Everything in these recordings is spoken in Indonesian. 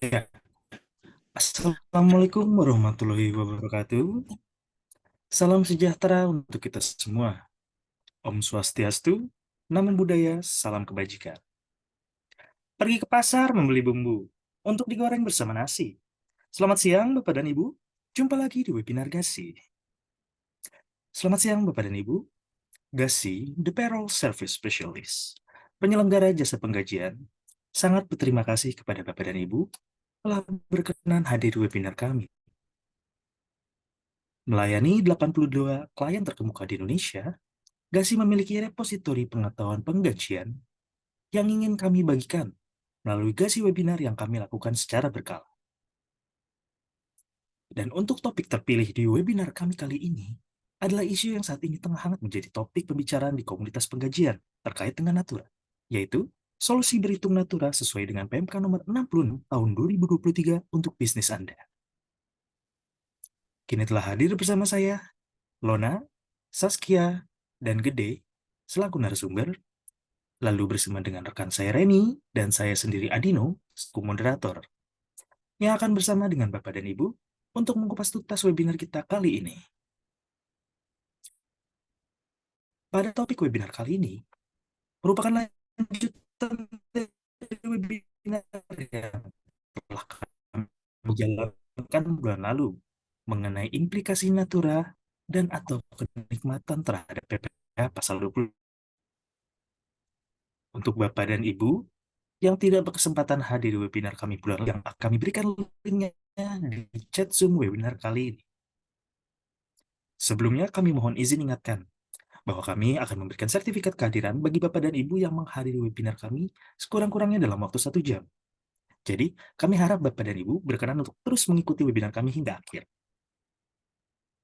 Ya, Assalamualaikum warahmatullahi wabarakatuh. Salam sejahtera untuk kita semua. Om Swastiastu, Namo Buddhaya, salam kebajikan. Pergi ke pasar membeli bumbu untuk digoreng bersama nasi. Selamat siang Bapak dan Ibu, jumpa lagi di webinar Gasi. Selamat siang Bapak dan Ibu, Gasi, The Payroll Service Specialist, penyelenggara jasa penggajian, sangat berterima kasih kepada Bapak dan Ibu telah berkenan hadir di webinar kami. Melayani 82 klien terkemuka di Indonesia, Gasi memiliki repositori pengetahuan penggajian yang ingin kami bagikan melalui Gasi webinar yang kami lakukan secara berkala. Dan untuk topik terpilih di webinar kami kali ini adalah isu yang saat ini tengah hangat menjadi topik pembicaraan di komunitas penggajian terkait dengan Natura, yaitu solusi berhitung Natura sesuai dengan PMK nomor 66 tahun 2023 untuk bisnis Anda. Kini telah hadir bersama saya, Lona, Saskia, dan Gede selaku narasumber, lalu bersama dengan rekan saya Reni dan saya sendiri Adino, selaku moderator, yang akan bersama dengan Bapak dan Ibu untuk mengupas tuntas webinar kita kali ini. Pada topik webinar kali ini, merupakan lanjutan dari webinar yang telah kami jalankan bulan lalu mengenai implikasi Natura dan atau kenikmatan terhadap PPh pasal 20. Untuk Bapak dan Ibu yang tidak berkesempatan hadir di webinar kami bulan lalu, yang kami berikan linknya di chat Zoom webinar kali ini. Sebelumnya, kami mohon izin ingatkan bahwa kami akan memberikan sertifikat kehadiran bagi Bapak dan Ibu yang menghadiri webinar kami sekurang-kurangnya dalam waktu 1 jam. Jadi, kami harap Bapak dan Ibu berkenan untuk terus mengikuti webinar kami hingga akhir.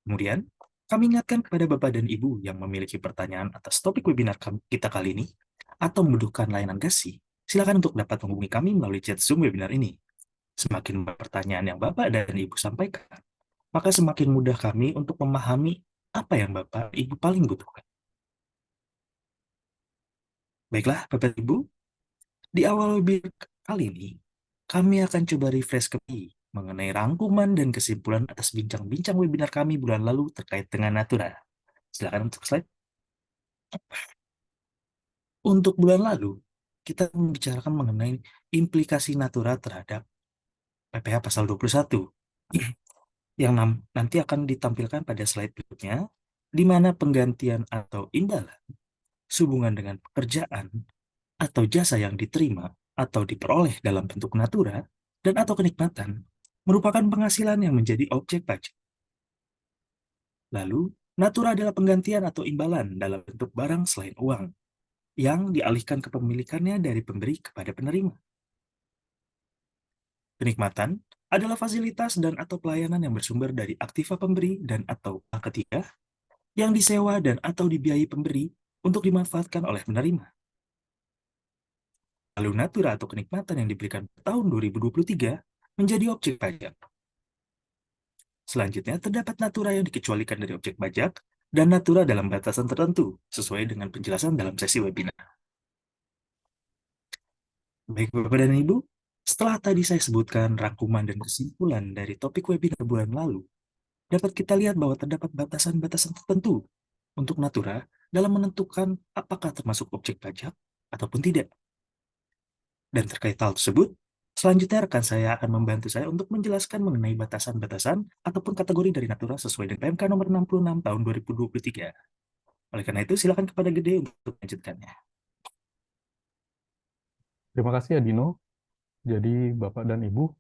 Kemudian, kami ingatkan kepada Bapak dan Ibu yang memiliki pertanyaan atas topik webinar kita kali ini atau membutuhkan layanan Gasi, silakan untuk dapat menghubungi kami melalui chat Zoom webinar ini. Semakin banyak pertanyaan yang Bapak dan Ibu sampaikan, maka semakin mudah kami untuk memahami apa yang Bapak Ibu paling butuhkan. Baiklah, Bapak Ibu, di awal webinar kali ini, kami akan coba refresh kembali mengenai rangkuman dan kesimpulan atas bincang-bincang webinar kami bulan lalu terkait dengan Natura. Silakan untuk slide. Untuk bulan lalu, kita membicarakan mengenai implikasi Natura terhadap PPh pasal 21 yang nanti akan ditampilkan pada slide berikutnya, di mana penggantian atau imbalan sehubungan dengan pekerjaan atau jasa yang diterima atau diperoleh dalam bentuk Natura dan atau kenikmatan merupakan penghasilan yang menjadi objek pajak. Lalu, Natura adalah penggantian atau imbalan dalam bentuk barang selain uang yang dialihkan kepemilikannya dari pemberi kepada penerima. Kenikmatan adalah fasilitas dan atau pelayanan yang bersumber dari aktiva pemberi dan atau pihak ketiga yang disewa dan atau dibiayai pemberi untuk dimanfaatkan oleh penerima. Lalu Natura atau kenikmatan yang diberikan tahun 2023 menjadi objek pajak. Selanjutnya, terdapat Natura yang dikecualikan dari objek pajak dan Natura dalam batasan tertentu sesuai dengan penjelasan dalam sesi webinar. Baik Bapak dan Ibu, setelah tadi saya sebutkan rangkuman dan kesimpulan dari topik webinar bulan lalu, dapat kita lihat bahwa terdapat batasan-batasan tertentu untuk Natura dalam menentukan apakah termasuk objek pajak ataupun tidak. Dan terkait hal tersebut, selanjutnya rekan saya akan membantu saya untuk menjelaskan mengenai batasan-batasan ataupun kategori dari Natura sesuai dengan PMK nomor 66 tahun 2023. Oleh karena itu, silakan kepada Gede untuk melanjutkannya. Terima kasih ya Dino. Jadi Bapak dan Ibu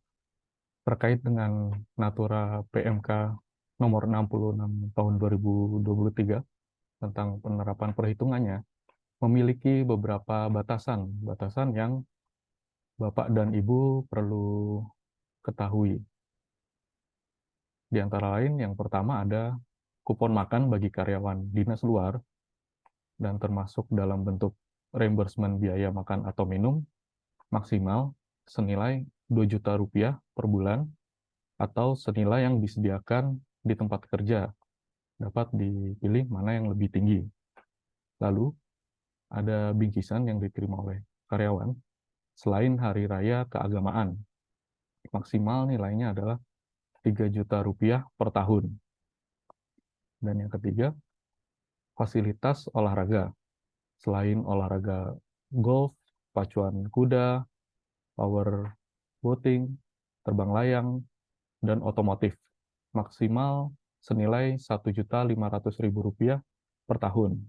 terkait dengan Natura PMK nomor 66 tahun 2023 tentang penerapan perhitungannya memiliki beberapa batasan yang Bapak dan Ibu perlu ketahui. Di antara lain yang pertama ada kupon makan bagi karyawan dinas luar dan termasuk dalam bentuk reimbursement biaya makan atau minum maksimal senilai 2 juta rupiah per bulan atau senilai yang disediakan di tempat kerja. Dapat dipilih mana yang lebih tinggi. Lalu, ada bingkisan yang diterima oleh karyawan selain hari raya keagamaan. Maksimal nilainya adalah 3 juta rupiah per tahun. Dan yang ketiga, fasilitas olahraga. Selain olahraga golf, pacuan kuda, power boating, terbang layang, dan otomotif. Maksimal senilai 1.500.000 rupiah per tahun.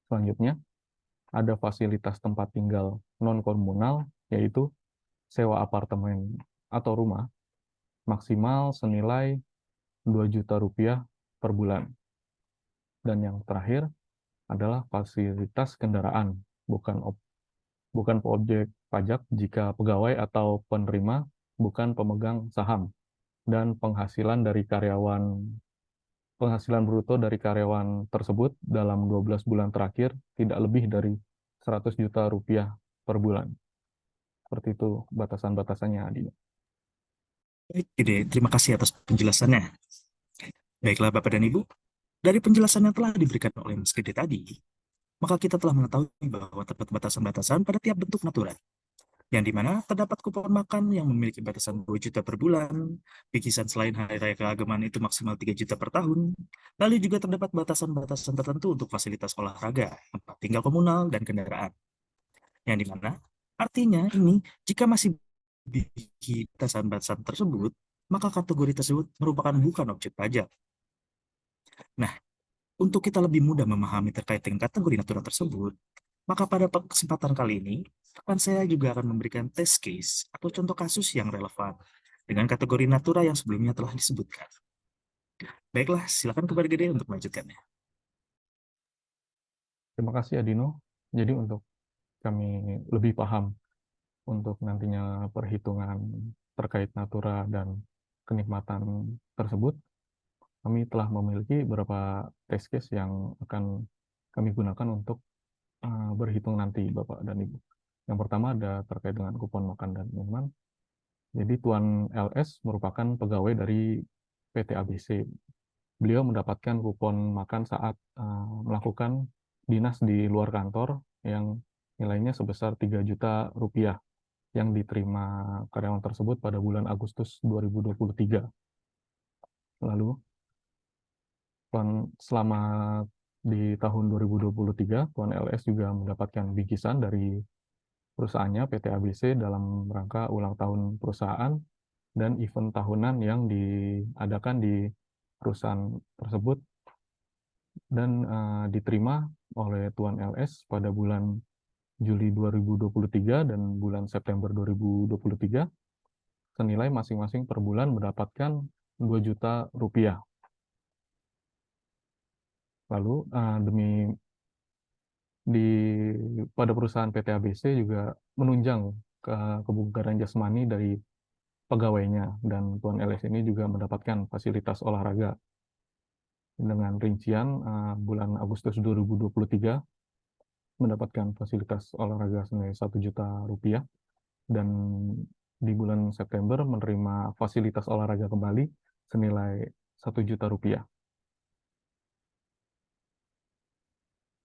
Selanjutnya, ada fasilitas tempat tinggal non-komunal, yaitu sewa apartemen atau rumah, maksimal senilai 2 juta rupiah per bulan. Dan yang terakhir adalah fasilitas kendaraan, bukan objek pajak jika pegawai atau penerima bukan pemegang saham, dan penghasilan bruto dari karyawan tersebut dalam 12 bulan terakhir tidak lebih dari 100 juta rupiah per bulan. Seperti itu batasan-batasannya, Adi. Baik, Ide, terima kasih atas penjelasannya. Baiklah Bapak dan Ibu, dari penjelasan yang telah diberikan oleh Mas Gede tadi, maka kita telah mengetahui bahwa terdapat batasan-batasan pada tiap bentuk natura, yang dimana terdapat kupon makan yang memiliki batasan 2 juta per bulan, bingkisan selain hari raya keagamaan itu maksimal 3 juta per tahun, lalu juga terdapat batasan-batasan tertentu untuk fasilitas olahraga, tempat tinggal komunal, dan kendaraan. Yang dimana artinya ini, jika masih memiliki batasan-batasan tersebut, maka kategori tersebut merupakan bukan objek pajak. Nah, untuk kita lebih mudah memahami terkait dengan kategori natura tersebut, maka pada kesempatan kali ini, rekan saya juga akan memberikan test case atau contoh kasus yang relevan dengan kategori natura yang sebelumnya telah disebutkan. Baiklah, silakan kepada Gede untuk melanjutkannya. Terima kasih, Adino. Jadi untuk kami lebih paham untuk nantinya perhitungan terkait natura dan kenikmatan tersebut, kami telah memiliki beberapa test case yang akan kami gunakan untuk berhitung nanti, Bapak dan Ibu. Yang pertama ada terkait dengan kupon makan dan minuman. Jadi Tuan LS merupakan pegawai dari PT ABC. Beliau mendapatkan kupon makan saat melakukan dinas di luar kantor yang nilainya sebesar 3 juta rupiah yang diterima karyawan tersebut pada bulan Agustus 2023. Lalu, selama di tahun 2023, Tuan LS juga mendapatkan bingkisan dari perusahaannya PT ABC dalam rangka ulang tahun perusahaan dan event tahunan yang diadakan di perusahaan tersebut dan diterima oleh Tuan LS pada bulan Juli 2023 dan bulan September 2023 senilai masing-masing per bulan mendapatkan 2 juta rupiah. Lalu pada perusahaan PT ABC juga menunjang kebugaran jasmani dari pegawainya, dan Tuan LS ini juga mendapatkan fasilitas olahraga dengan rincian bulan Agustus 2023 mendapatkan fasilitas olahraga senilai 1 juta rupiah dan di bulan September menerima fasilitas olahraga kembali senilai 1 juta rupiah.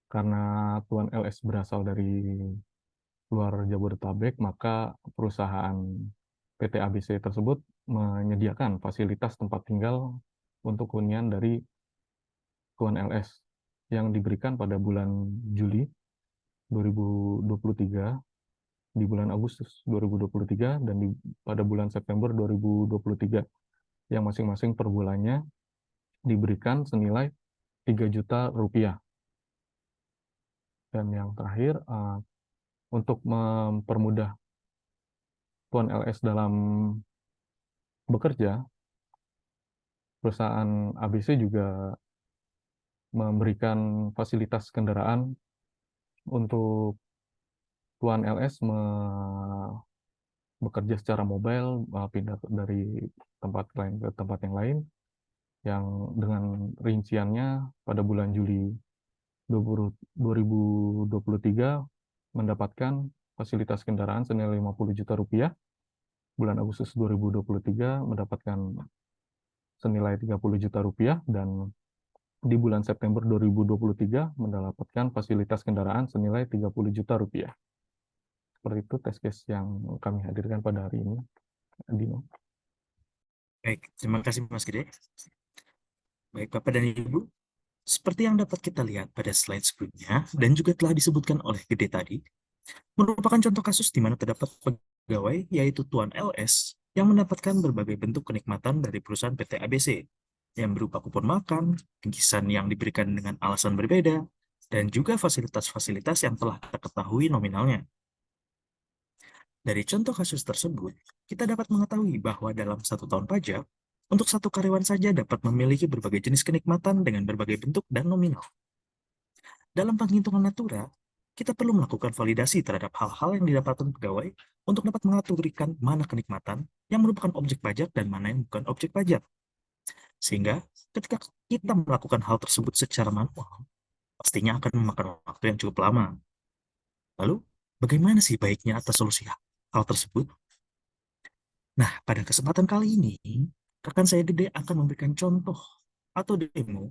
Karena Tuan LS berasal dari luar Jabodetabek, maka perusahaan PT ABC tersebut menyediakan fasilitas tempat tinggal untuk hunian dari Tuan LS yang diberikan pada bulan Juli 2023, di bulan Agustus 2023, dan pada bulan September 2023, yang masing-masing per bulannya diberikan senilai 3 juta rupiah. Dan yang terakhir, untuk mempermudah Tuan LS dalam bekerja, perusahaan ABC juga memberikan fasilitas kendaraan untuk Tuan LS bekerja secara mobile, pindah dari tempat lain ke tempat yang lain, yang dengan rinciannya pada bulan Juli 2023 mendapatkan fasilitas kendaraan senilai 50 juta rupiah, bulan Agustus 2023 mendapatkan senilai 30 juta rupiah, dan di bulan September 2023 mendapatkan fasilitas kendaraan senilai 30 juta rupiah. Seperti itu test case yang kami hadirkan pada hari ini. Dino. Baik, terima kasih Mas Gede. Baik Bapak dan Ibu, seperti yang dapat kita lihat pada slide sebelumnya dan juga telah disebutkan oleh Gede tadi, merupakan contoh kasus di mana terdapat pegawai yaitu Tuan LS yang mendapatkan berbagai bentuk kenikmatan dari perusahaan PT ABC yang berupa kupon makan, bingkisan yang diberikan dengan alasan berbeda, dan juga fasilitas-fasilitas yang telah kita ketahui nominalnya. Dari contoh kasus tersebut, kita dapat mengetahui bahwa dalam 1 tahun pajak, untuk satu karyawan saja dapat memiliki berbagai jenis kenikmatan dengan berbagai bentuk dan nominal. Dalam penghitungan natura, kita perlu melakukan validasi terhadap hal-hal yang didapatkan pegawai untuk dapat mengaturkan mana kenikmatan yang merupakan objek pajak dan mana yang bukan objek pajak. Sehingga ketika kita melakukan hal tersebut secara manual, pastinya akan memakan waktu yang cukup lama. Lalu, bagaimana sih baiknya atas solusi hal tersebut? Nah, pada kesempatan kali ini, rekan saya Gede akan memberikan contoh atau demo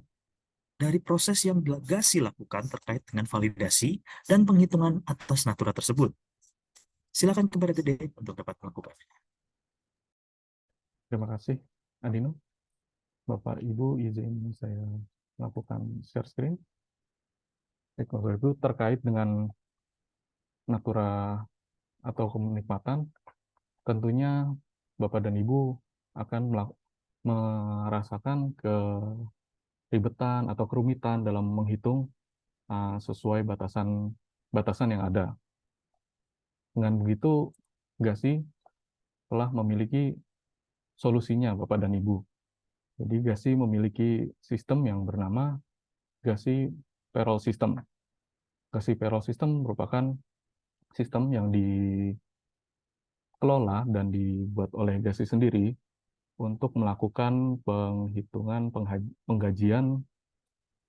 dari proses yang Gasi lakukan terkait dengan validasi dan penghitungan atas natura tersebut. Silakan kepada Gede untuk dapat melakukan. Terima kasih, Adino. Bapak, Ibu, izin saya lakukan share screen. Kalau itu terkait dengan natura atau kenikmatan, tentunya Bapak dan Ibu akan merasakan keribetan atau kerumitan dalam menghitung sesuai batasan yang ada. Dengan begitu, Gasi telah memiliki solusinya, Bapak dan Ibu. Jadi Gasi memiliki sistem yang bernama Gasi Payroll System. Gasi Payroll System merupakan sistem yang dikelola dan dibuat oleh Gasi sendiri untuk melakukan penghitungan penggajian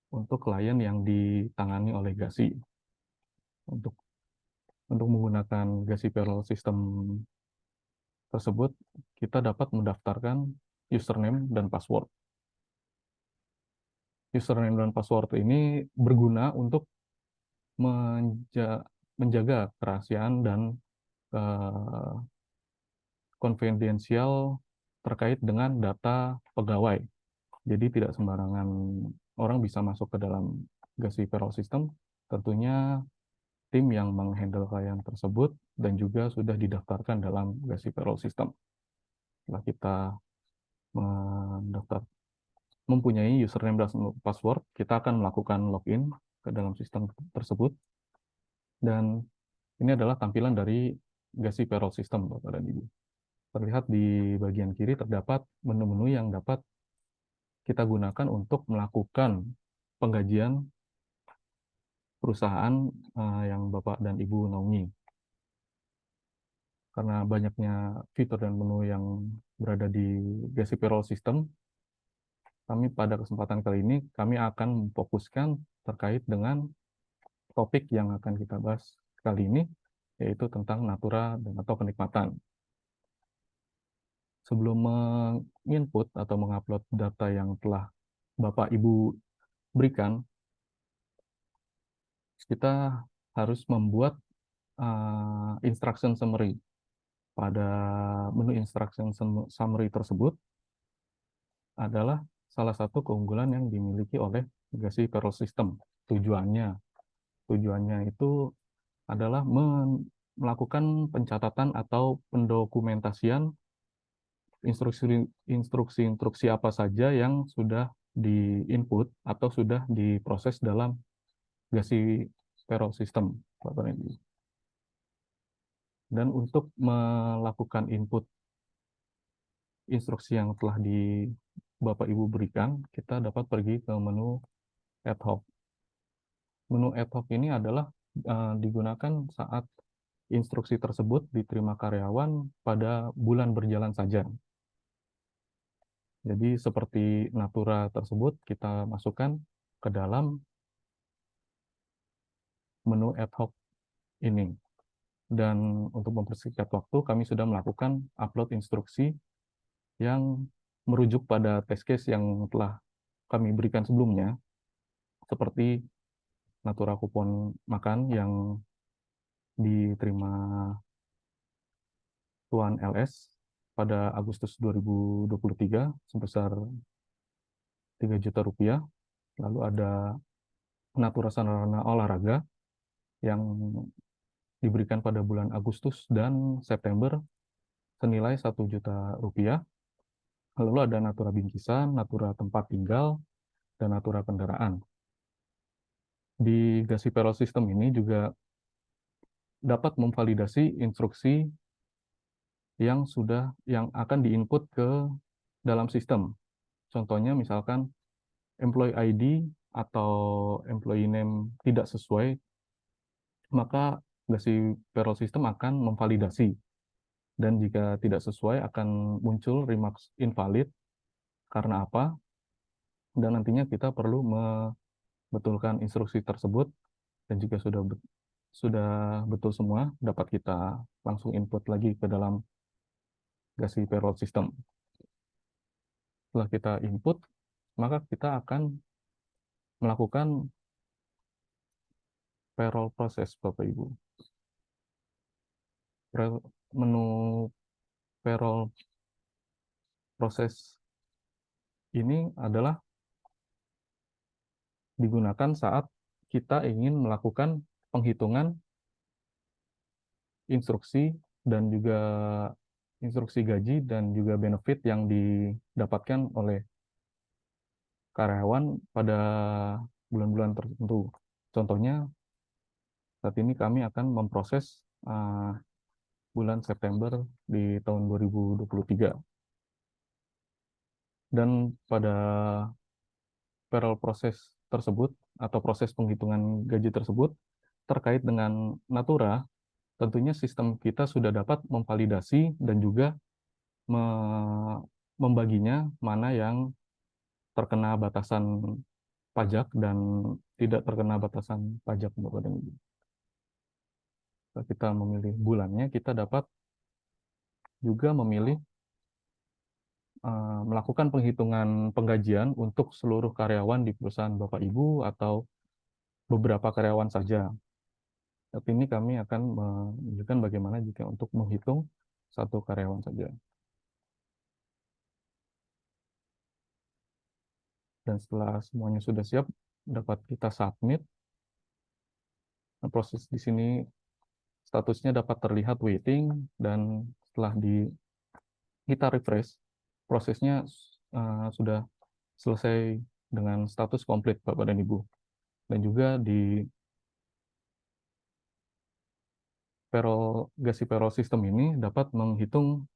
untuk klien yang ditangani oleh Gasi. Untuk menggunakan Gasi Payroll System tersebut, kita dapat mendaftarkan username dan password. Username dan password ini berguna untuk menjaga kerahasiaan dan konfidensial terkait dengan data pegawai. Jadi tidak sembarangan orang bisa masuk ke dalam Gasi Payroll System. Tentunya tim yang menghandle klien tersebut dan juga sudah didaftarkan dalam Gasi Payroll System. Setelah kita mendaftar, mempunyai username dan password, kita akan melakukan login ke dalam sistem tersebut. Dan ini adalah tampilan dari Gasi Payroll System, Bapak dan Ibu. Terlihat di bagian kiri terdapat menu-menu yang dapat kita gunakan untuk melakukan penggajian perusahaan yang Bapak dan Ibu naungi. Karena banyaknya fitur dan menu yang berada di Gasi Payroll System, kami pada kesempatan kali ini kami akan memfokuskan terkait dengan topik yang akan kita bahas kali ini, yaitu tentang natura dan atau kenikmatan. Sebelum menginput atau mengupload data yang telah Bapak Ibu berikan, kita harus membuat instruction summary. Pada menu instruction summary tersebut adalah salah satu keunggulan yang dimiliki oleh Gasi Payroll System. Tujuannya itu adalah melakukan pencatatan atau pendokumentasian instruksi-instruksi apa saja yang sudah di-input atau sudah diproses dalam Gasi Payroll System, Bapak dan Ibu. Dan untuk melakukan input instruksi yang telah di Bapak Ibu berikan, kita dapat pergi ke menu ad hoc. Menu ad hoc ini adalah digunakan saat instruksi tersebut diterima karyawan pada bulan berjalan saja. Jadi seperti natura tersebut kita masukkan ke dalam menu ad hoc ini. Dan untuk mempersingkat waktu, kami sudah melakukan upload instruksi yang merujuk pada test case yang telah kami berikan sebelumnya, seperti natura kupon makan yang diterima Tuan LS, pada Agustus 2023 sebesar 3 juta rupiah. Lalu ada Natura Sarana Olahraga yang diberikan pada bulan Agustus dan September senilai 1 juta rupiah. Lalu ada Natura Bingkisan, Natura Tempat Tinggal, dan Natura Kendaraan. Di Gasipero System ini juga dapat memvalidasi instruksi yang akan diinput ke dalam sistem. Contohnya misalkan employee ID atau employee name tidak sesuai, maka Gasipero System akan memvalidasi. Dan jika tidak sesuai akan muncul remarks invalid. Karena apa? Dan nantinya kita perlu membetulkan instruksi tersebut, dan jika sudah betul semua, dapat kita langsung input lagi ke dalam Gasipero System. Setelah kita input, maka kita akan melakukan payroll proses, Bapak Ibu. Menu payroll proses ini adalah digunakan saat kita ingin melakukan penghitungan instruksi dan juga instruksi gaji dan juga benefit yang didapatkan oleh karyawan pada bulan-bulan tertentu. Contohnya, saat ini kami akan memproses bulan September di tahun 2023. Dan pada payroll proses tersebut atau proses penghitungan gaji tersebut terkait dengan Natura, tentunya sistem kita sudah dapat memvalidasi dan juga membaginya mana yang terkena batasan pajak dan tidak terkena batasan pajak, Bapak dan Ibu. Jika kita memilih bulannya, kita dapat juga memilih melakukan penghitungan penggajian untuk seluruh karyawan di perusahaan Bapak Ibu atau beberapa karyawan saja. Tapi ini kami akan menunjukkan bagaimana jika untuk menghitung satu karyawan saja. Dan setelah semuanya sudah siap, dapat kita submit. Nah, proses di sini statusnya dapat terlihat waiting, dan setelah kita refresh, prosesnya sudah selesai dengan status komplit, Bapak dan Ibu. Dan juga di Gasipero System ini dapat menghitung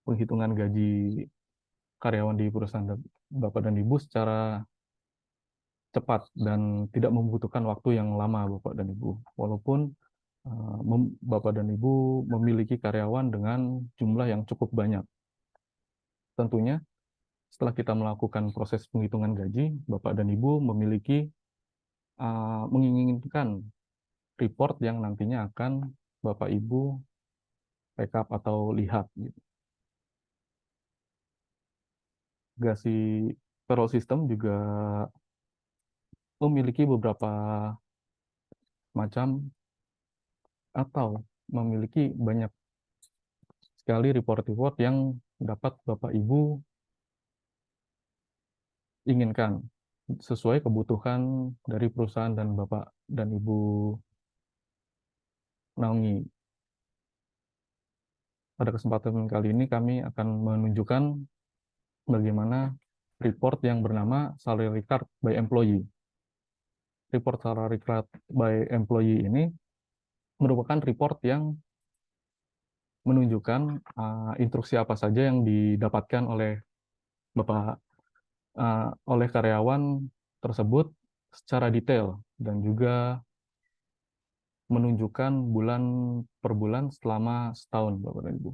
penghitungan gaji karyawan di perusahaan Bapak dan Ibu secara cepat dan tidak membutuhkan waktu yang lama, Bapak dan Ibu. Walaupun Bapak dan Ibu memiliki karyawan dengan jumlah yang cukup banyak. Tentunya setelah kita melakukan proses penghitungan gaji, Bapak dan Ibu menginginkan report yang nantinya akan Bapak Ibu backup atau lihat. Gasipero System juga memiliki beberapa macam atau memiliki banyak sekali report-report yang dapat Bapak Ibu inginkan sesuai kebutuhan dari perusahaan dan Bapak dan Ibu naungi. Pada kesempatan kali ini kami akan menunjukkan bagaimana report yang bernama Salary Card by Employee. Report Salary Card by Employee ini merupakan report yang menunjukkan instruksi apa saja yang didapatkan oleh Bapak oleh karyawan tersebut secara detail, dan juga menunjukkan bulan per bulan selama setahun, Bapak dan Ibu.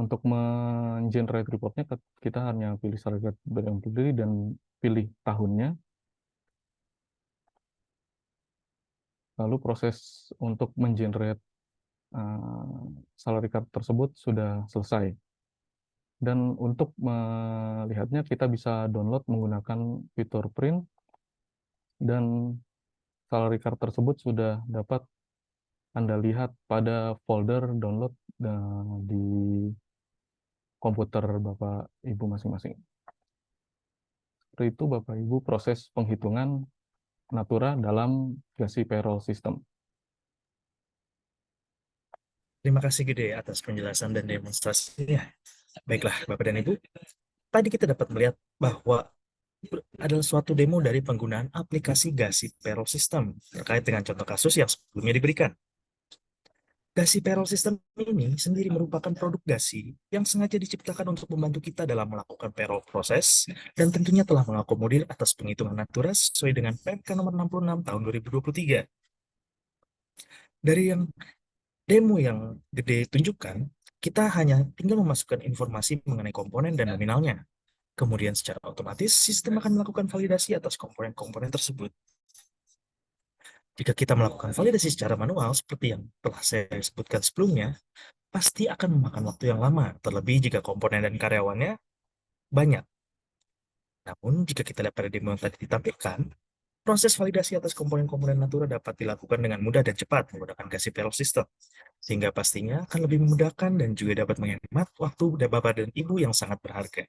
Untuk men-generate reportnya, kita hanya pilih salary by employee dan pilih tahunnya. Lalu proses untuk men-generate salary card tersebut sudah selesai. Dan untuk melihatnya kita bisa download menggunakan fitur print, dan salary card tersebut sudah dapat Anda lihat pada folder download di komputer Bapak Ibu masing-masing. Seperti itu Bapak Ibu proses penghitungan Natura dalam Gasi Payroll System. Terima kasih Gede atas penjelasan dan demonstrasinya. Baiklah, Bapak dan Ibu, tadi kita dapat melihat bahwa adalah suatu demo dari penggunaan aplikasi Gasi Payroll System terkait dengan contoh kasus yang sebelumnya diberikan. Gasi Payroll System ini sendiri merupakan produk Gasi yang sengaja diciptakan untuk membantu kita dalam melakukan payroll proses dan tentunya telah mengakomodir atas penghitungan natura sesuai dengan PMK nomor 66 tahun 2023. Dari yang demo yang Gede tunjukkan, kita hanya tinggal memasukkan informasi mengenai komponen dan nominalnya. Kemudian secara otomatis sistem akan melakukan validasi atas komponen-komponen tersebut. Jika kita melakukan validasi secara manual seperti yang telah saya sebutkan sebelumnya, pasti akan memakan waktu yang lama, terlebih jika komponen dan karyawannya banyak. Namun, jika kita lihat pada demo yang tadi ditampilkan, proses validasi atas komponen-komponen Natura dapat dilakukan dengan mudah dan cepat menggunakan Gasi Payroll System, sehingga pastinya akan lebih memudahkan dan juga dapat menghemat waktu Bapak dan Ibu yang sangat berharga.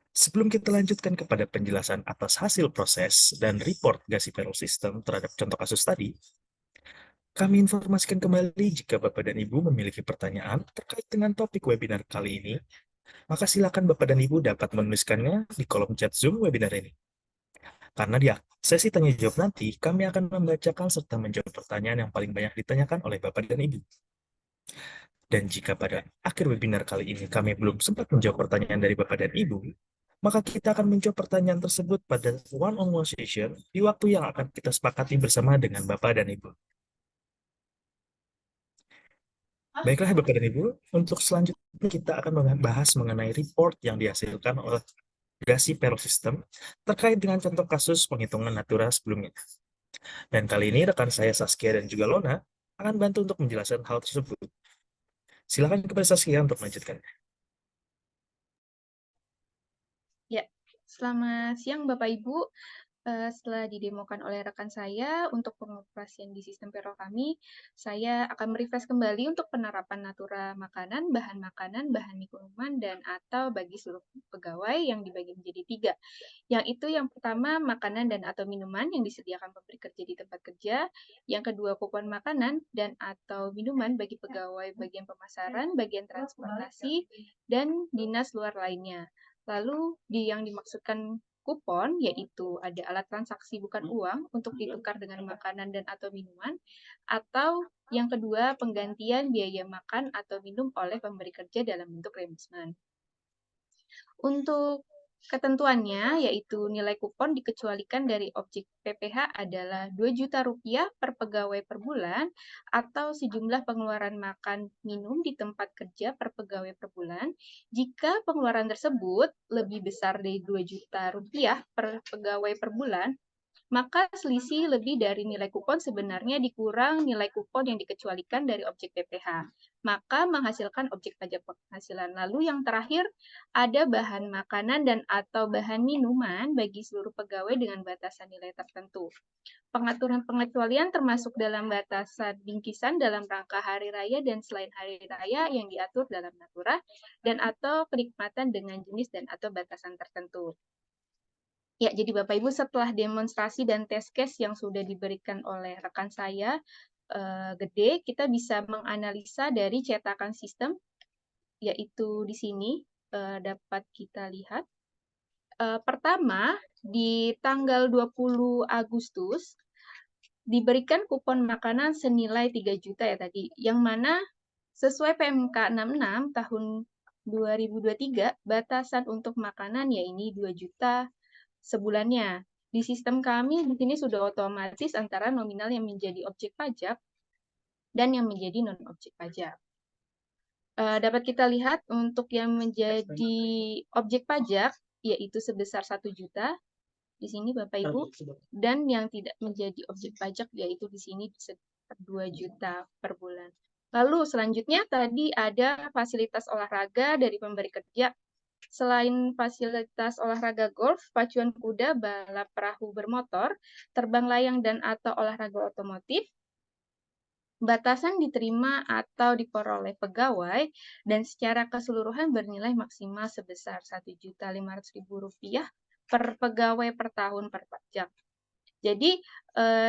Sebelum kita lanjutkan kepada penjelasan atas hasil proses dan report Gasi Payroll System terhadap contoh kasus tadi, kami informasikan kembali jika Bapak dan Ibu memiliki pertanyaan terkait dengan topik webinar kali ini, maka silakan Bapak dan Ibu dapat menuliskannya di kolom chat Zoom webinar ini. Karena di sesi tanya jawab nanti, kami akan membacakan serta menjawab pertanyaan yang paling banyak ditanyakan oleh Bapak dan Ibu. Dan jika pada akhir webinar kali ini kami belum sempat menjawab pertanyaan dari Bapak dan Ibu, maka kita akan menjawab pertanyaan tersebut pada one-on-one session di waktu yang akan kita sepakati bersama dengan Bapak dan Ibu. Baiklah Bapak dan Ibu, untuk selanjutnya kita akan membahas mengenai report yang dihasilkan oleh Gasi Payroll System terkait dengan contoh kasus penghitungan Natura sebelumnya. Dan kali ini rekan saya Saskia dan juga Lona akan bantu untuk menjelaskan hal tersebut. Silakan kepada Saskia untuk melanjutkan. Ya, selamat siang Bapak Ibu. Setelah didemokan oleh rekan saya untuk pengoperasian di sistem payroll kami, saya akan merefresh kembali untuk penerapan Natura makanan, bahan minuman, dan atau bagi seluruh pegawai yang dibagi menjadi 3. Yang itu yang pertama, makanan dan atau minuman yang disediakan pemberi kerja di tempat kerja. Yang kedua, kupon makanan dan atau minuman bagi pegawai bagian pemasaran, bagian transportasi, dan dinas luar lainnya. Lalu yang dimaksudkan kupon yaitu ada alat transaksi bukan uang untuk ditukar dengan makanan dan atau minuman, atau yang kedua penggantian biaya makan atau minum oleh pemberi kerja dalam bentuk reimbursement. Untuk ketentuannya yaitu nilai kupon dikecualikan dari objek PPh adalah Rp2.000.000 per pegawai per bulan atau sejumlah pengeluaran makan minum di tempat kerja per pegawai per bulan jika pengeluaran tersebut lebih besar dari Rp2.000.000 per pegawai per bulan, maka selisih lebih dari nilai kupon sebenarnya dikurang nilai kupon yang dikecualikan dari objek PPh, maka menghasilkan objek pajak penghasilan. Lalu yang terakhir, ada bahan makanan dan atau bahan minuman bagi seluruh pegawai dengan batasan nilai tertentu. Pengaturan pengecualian termasuk dalam batasan bingkisan dalam rangka hari raya dan selain hari raya yang diatur dalam Natura dan atau kenikmatan dengan jenis dan atau batasan tertentu. Ya, jadi Bapak Ibu setelah demonstrasi dan test case yang sudah diberikan oleh rekan saya, Gede, kita bisa menganalisa dari cetakan sistem, yaitu di sini dapat kita lihat. Pertama, di tanggal 20 Agustus, diberikan kupon makanan senilai 3 juta ya tadi, yang mana sesuai PMK 66 tahun 2023, batasan untuk makanan ya ini 2 juta sebulannya. Di sistem kami di sini sudah otomatis antara nominal yang menjadi objek pajak dan yang menjadi non-objek pajak. Dapat kita lihat untuk yang menjadi objek pajak yaitu sebesar 1 juta di sini Bapak Ibu, dan yang tidak menjadi objek pajak yaitu di sini 2 juta per bulan. Lalu selanjutnya tadi ada fasilitas olahraga dari pemberi kerja. Selain fasilitas olahraga golf, pacuan kuda, balap perahu bermotor, terbang layang dan atau olahraga otomotif, batasan diterima atau diperoleh pegawai dan secara keseluruhan bernilai maksimal sebesar Rp1.500.000 per pegawai per tahun per pajak. Jadi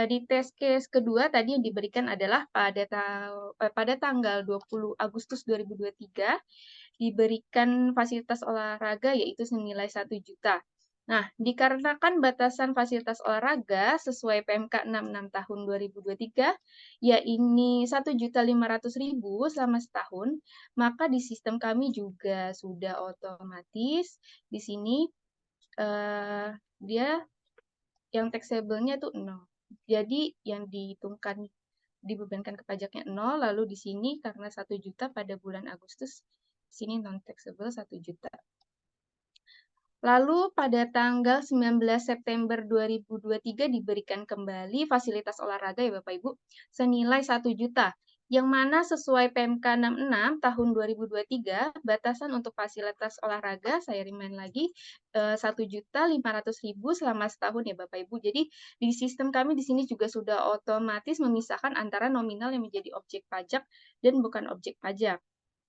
di test case kedua tadi yang diberikan adalah pada tanggal 20 Agustus 2023 diberikan fasilitas olahraga yaitu senilai 1 juta. Nah, dikarenakan batasan fasilitas olahraga sesuai PMK 66 tahun 2023, ya ini 1.500.000 selama setahun, maka di sistem kami juga sudah otomatis di sini dia yang taxable-nya itu 0. Jadi yang dibebankan ke pajaknya 0, lalu di sini karena 1 juta pada bulan Agustus, di sini non-taxable 1 juta. Lalu pada tanggal 19 September 2023 diberikan kembali fasilitas olahraga ya Bapak Ibu, senilai 1 juta. Yang mana sesuai PMK 66 tahun 2023, batasan untuk fasilitas olahraga, saya remind lagi, 1.500.000 selama setahun ya Bapak Ibu. Jadi di sistem kami di sini juga sudah otomatis memisahkan antara nominal yang menjadi objek pajak dan bukan objek pajak.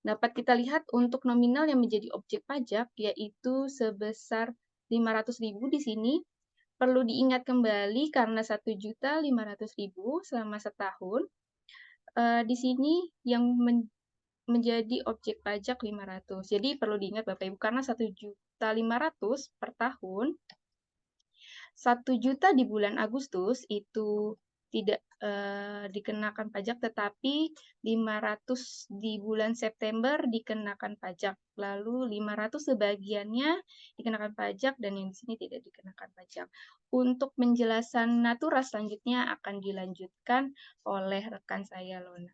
Dapat kita lihat untuk nominal yang menjadi objek pajak, yaitu sebesar 500.000 di sini. Perlu diingat kembali karena 1.500.000 selama setahun. Di sini yang menjadi objek pajak 500. Jadi perlu diingat Bapak Ibu, karena 1.500.000 per tahun, 1 juta di bulan Agustus itu tidak dikenakan pajak, tetapi 500 di bulan September dikenakan pajak. Lalu 500 sebagiannya dikenakan pajak dan yang di sini tidak dikenakan pajak. Untuk penjelasan natura selanjutnya akan dilanjutkan oleh rekan saya, Lona.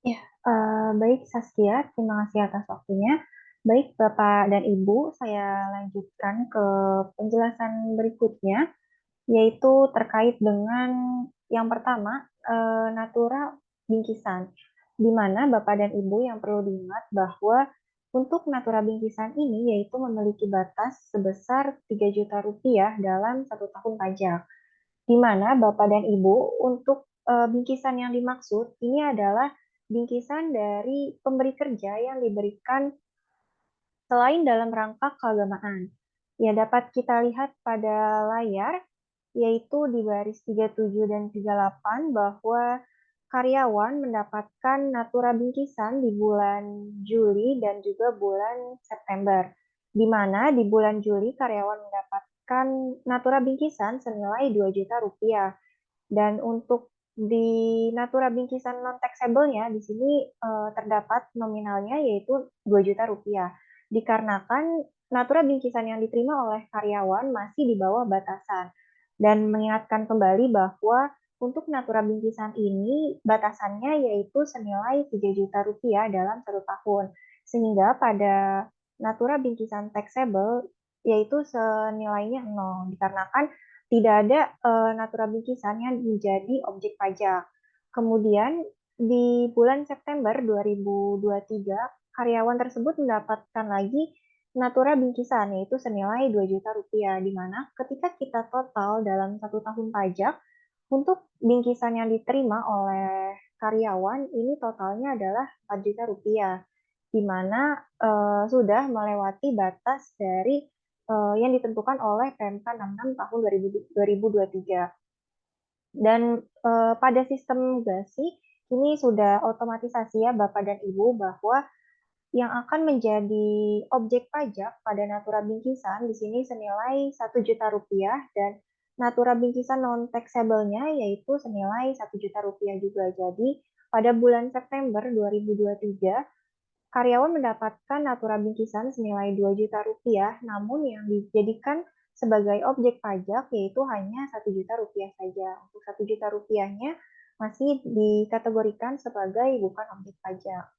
Ya, baik Saskia, terima kasih atas waktunya. Baik Bapak dan Ibu, saya lanjutkan ke penjelasan berikutnya, yaitu terkait dengan yang pertama, natura bingkisan, di mana Bapak dan Ibu yang perlu diingat bahwa untuk natura bingkisan ini yaitu memiliki batas sebesar 3 juta rupiah dalam 1 tahun pajak, di mana Bapak dan Ibu untuk bingkisan yang dimaksud ini adalah bingkisan dari pemberi kerja yang diberikan selain dalam rangka keagamaan. Ya, dapat kita lihat pada layar, yaitu di baris 37 dan 38 bahwa karyawan mendapatkan natura bingkisan di bulan Juli dan juga bulan September, di mana di bulan Juli karyawan mendapatkan natura bingkisan senilai 2 juta rupiah. Dan untuk di natura bingkisan non-taxable-nya, di sini terdapat nominalnya yaitu 2 juta rupiah. Dikarenakan natura bingkisan yang diterima oleh karyawan masih di bawah batasan. Dan mengingatkan kembali bahwa untuk natura bingkisan ini batasannya yaitu senilai 3 juta rupiah dalam 1 tahun. Sehingga pada natura bingkisan taxable yaitu senilainya 0. Dikarenakan tidak ada natura bingkisan yang menjadi objek pajak. Kemudian di bulan September 2023, karyawan tersebut mendapatkan lagi natura bingkisan, yaitu senilai 2 juta rupiah, di mana ketika kita total dalam 1 tahun pajak, untuk bingkisan yang diterima oleh karyawan, ini totalnya adalah 4 juta rupiah, di mana sudah melewati batas dari yang ditentukan oleh PMK 66 tahun 2023. Dan pada sistem GASI, ini sudah otomatisasi ya Bapak dan Ibu bahwa yang akan menjadi objek pajak pada natura bingkisan di sini senilai 1 juta rupiah dan natura bingkisan non-taxable-nya yaitu senilai 1 juta rupiah juga. Jadi pada bulan September 2023, karyawan mendapatkan natura bingkisan senilai 2 juta rupiah, namun yang dijadikan sebagai objek pajak yaitu hanya 1 juta rupiah saja. Untuk 1 juta rupiahnya masih dikategorikan sebagai bukan objek pajak.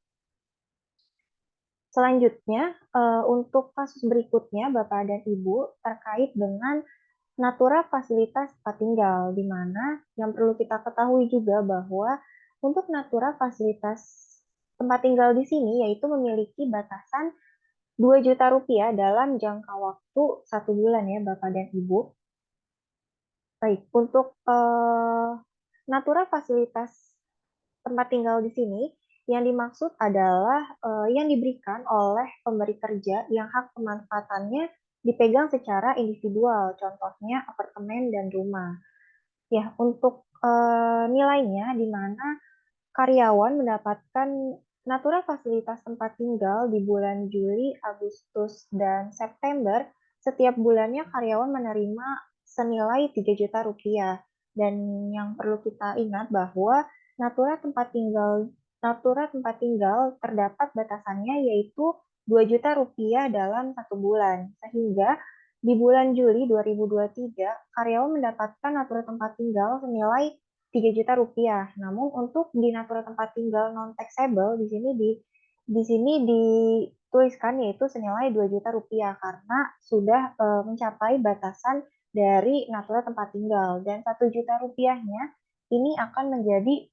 Selanjutnya, untuk kasus berikutnya, Bapak dan Ibu, terkait dengan natura fasilitas tempat tinggal, di mana yang perlu kita ketahui juga bahwa untuk natura fasilitas tempat tinggal di sini yaitu memiliki batasan 2 juta rupiah dalam jangka waktu 1 bulan ya Bapak dan Ibu. Baik, untuk Natura fasilitas tempat tinggal di sini yang dimaksud adalah yang diberikan oleh pemberi kerja yang hak pemanfaatannya dipegang secara individual, contohnya apartemen dan rumah. Ya, untuk nilainya di mana karyawan mendapatkan natura fasilitas tempat tinggal di bulan Juli, Agustus, dan September. Setiap bulannya karyawan menerima senilai 3 juta rupiah. Dan yang perlu kita ingat bahwa natura tempat tinggal terdapat batasannya yaitu 2 juta rupiah dalam 1 bulan. Sehingga di bulan Juli 2023, karyawan mendapatkan natura tempat tinggal senilai 3 juta rupiah. Namun untuk di natura tempat tinggal non taxable di sini dituliskan yaitu senilai 2 juta rupiah karena sudah mencapai batasan dari natura tempat tinggal, dan 1 juta rupiahnya ini akan menjadi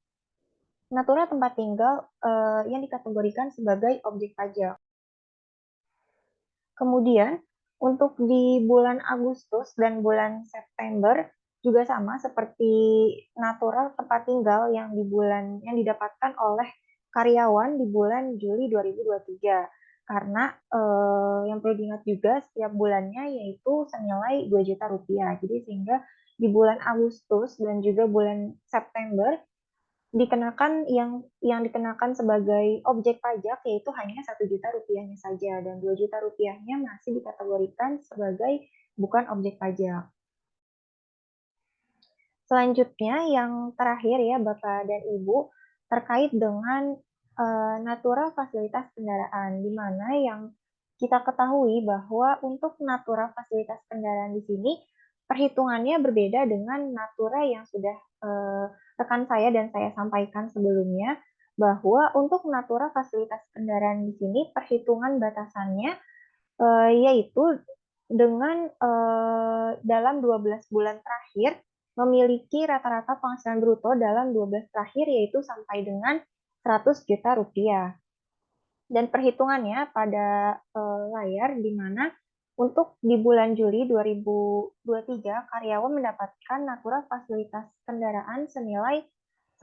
natura tempat tinggal yang dikategorikan sebagai objek pajak. Kemudian untuk di bulan Agustus dan bulan September juga sama seperti natura tempat tinggal yang didapatkan oleh karyawan di bulan Juli 2023. Karena yang perlu diingat juga setiap bulannya yaitu senilai 2 juta rupiah. Jadi sehingga di bulan Agustus dan juga bulan September dikenakan yang dikenakan sebagai objek pajak yaitu hanya 1 juta rupiahnya saja, dan 2 juta rupiahnya masih dikategorikan sebagai bukan objek pajak. Selanjutnya yang terakhir ya Bapak dan Ibu, terkait dengan natura fasilitas kendaraan, di mana yang kita ketahui bahwa untuk natura fasilitas kendaraan di sini perhitungannya berbeda dengan natura yang sudah rekan saya dan saya sampaikan sebelumnya, bahwa untuk natura fasilitas kendaraan di sini perhitungan batasannya yaitu dengan dalam 12 bulan terakhir memiliki rata-rata penghasilan bruto dalam 12 terakhir yaitu sampai dengan 100 juta rupiah. Dan perhitungannya pada layar di mana untuk di bulan Juli 2023 karyawan mendapatkan natura fasilitas kendaraan senilai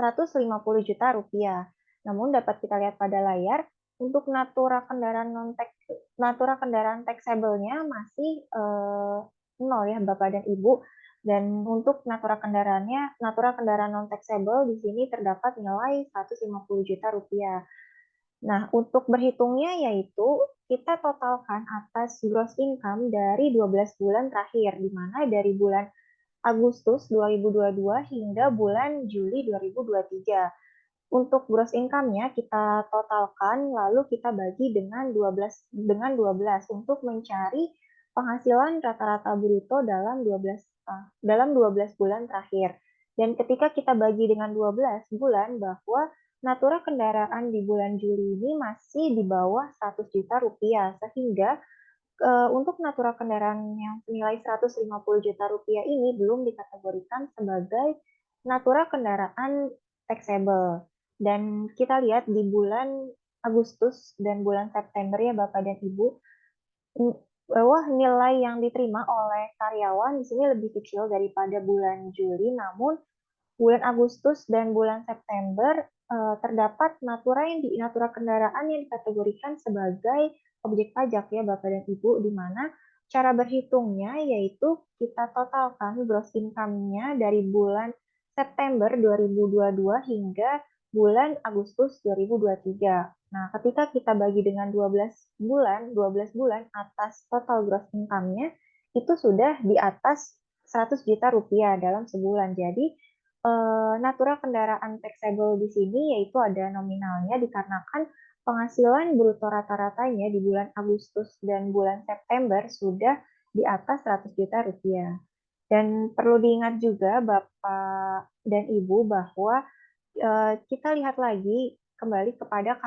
150 juta rupiah. Namun dapat kita lihat pada layar untuk natura kendaraan taxable-nya masih nol ya Bapak dan Ibu. Dan untuk natura kendaraan non taxable di sini terdapat nilai 150 juta rupiah. Nah, untuk berhitungnya yaitu kita totalkan atas gross income dari 12 bulan terakhir, di mana dari bulan Agustus 2022 hingga bulan Juli 2023. Untuk gross income-nya kita totalkan, lalu kita bagi dengan 12 untuk mencari penghasilan rata-rata bruto dalam 12 bulan terakhir. Dan ketika kita bagi dengan 12 bulan, bahwa natura kendaraan di bulan Juli ini masih di bawah 100 juta rupiah, sehingga untuk natura kendaraan yang senilai 150 juta rupiah ini belum dikategorikan sebagai natura kendaraan taxable. Dan kita lihat di bulan Agustus dan bulan September ya Bapak dan Ibu, bahwa nilai yang diterima oleh karyawan di sini lebih kecil daripada bulan Juli, namun bulan Agustus dan bulan September terdapat natura kendaraan yang dikategorikan sebagai objek pajak ya Bapak dan Ibu, di mana cara berhitungnya yaitu kita totalkan gross income-nya dari bulan September 2022 hingga bulan Agustus 2023. Nah, ketika kita bagi dengan 12 bulan atas total gross income-nya itu sudah di atas 100 juta rupiah dalam sebulan. Jadi natura kendaraan taxable di sini yaitu ada nominalnya dikarenakan penghasilan bruto rata-ratanya di bulan Agustus dan bulan September sudah di atas 100 juta rupiah. Dan perlu diingat juga Bapak dan Ibu bahwa kita lihat lagi kembali kepada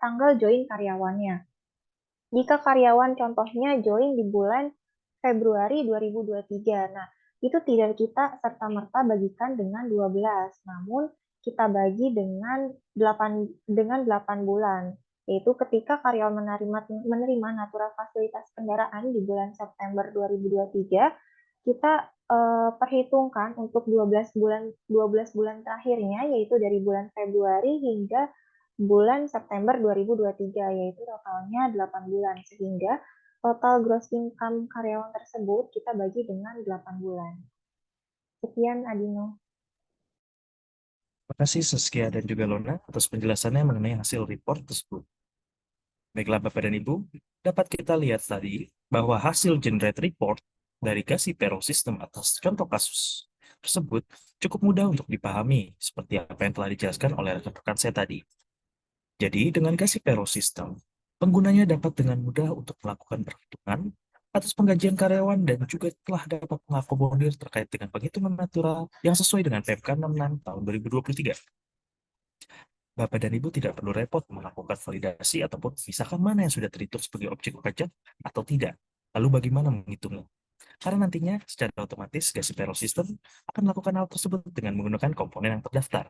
tanggal join karyawannya. Jika karyawan contohnya join di bulan Februari 2023, nah itu tidak kita serta-merta bagikan dengan 12, namun kita bagi dengan 8 bulan, yaitu ketika karyawan menerima natura fasilitas kendaraan di bulan September 2023, kita perhitungkan untuk 12 bulan terakhirnya, yaitu dari bulan Februari hingga bulan September 2023, yaitu totalnya 8 bulan, sehingga total gross income karyawan tersebut kita bagi dengan 8 bulan. Sekian, Adino. Terima kasih Saskia dan juga Lona atas penjelasannya mengenai hasil report tersebut. Baiklah Bapak dan Ibu, dapat kita lihat tadi bahwa hasil generate report dari Gazi Payroll System atas contoh kasus tersebut cukup mudah untuk dipahami seperti apa yang telah dijelaskan oleh rekan-rekan saya tadi. Jadi dengan Gazi Payroll System, penggunanya dapat dengan mudah untuk melakukan perhitungan atas penggajian karyawan dan juga telah dapat mengakomodir terkait dengan penghitungan natural yang sesuai dengan PMK 66 tahun 2023. Bapak dan Ibu tidak perlu repot melakukan validasi ataupun memisahkan mana yang sudah terhitung sebagai objek pajak atau tidak. Lalu bagaimana menghitungnya? Karena nantinya secara otomatis Gazi Payroll System akan melakukan hal tersebut dengan menggunakan komponen yang terdaftar.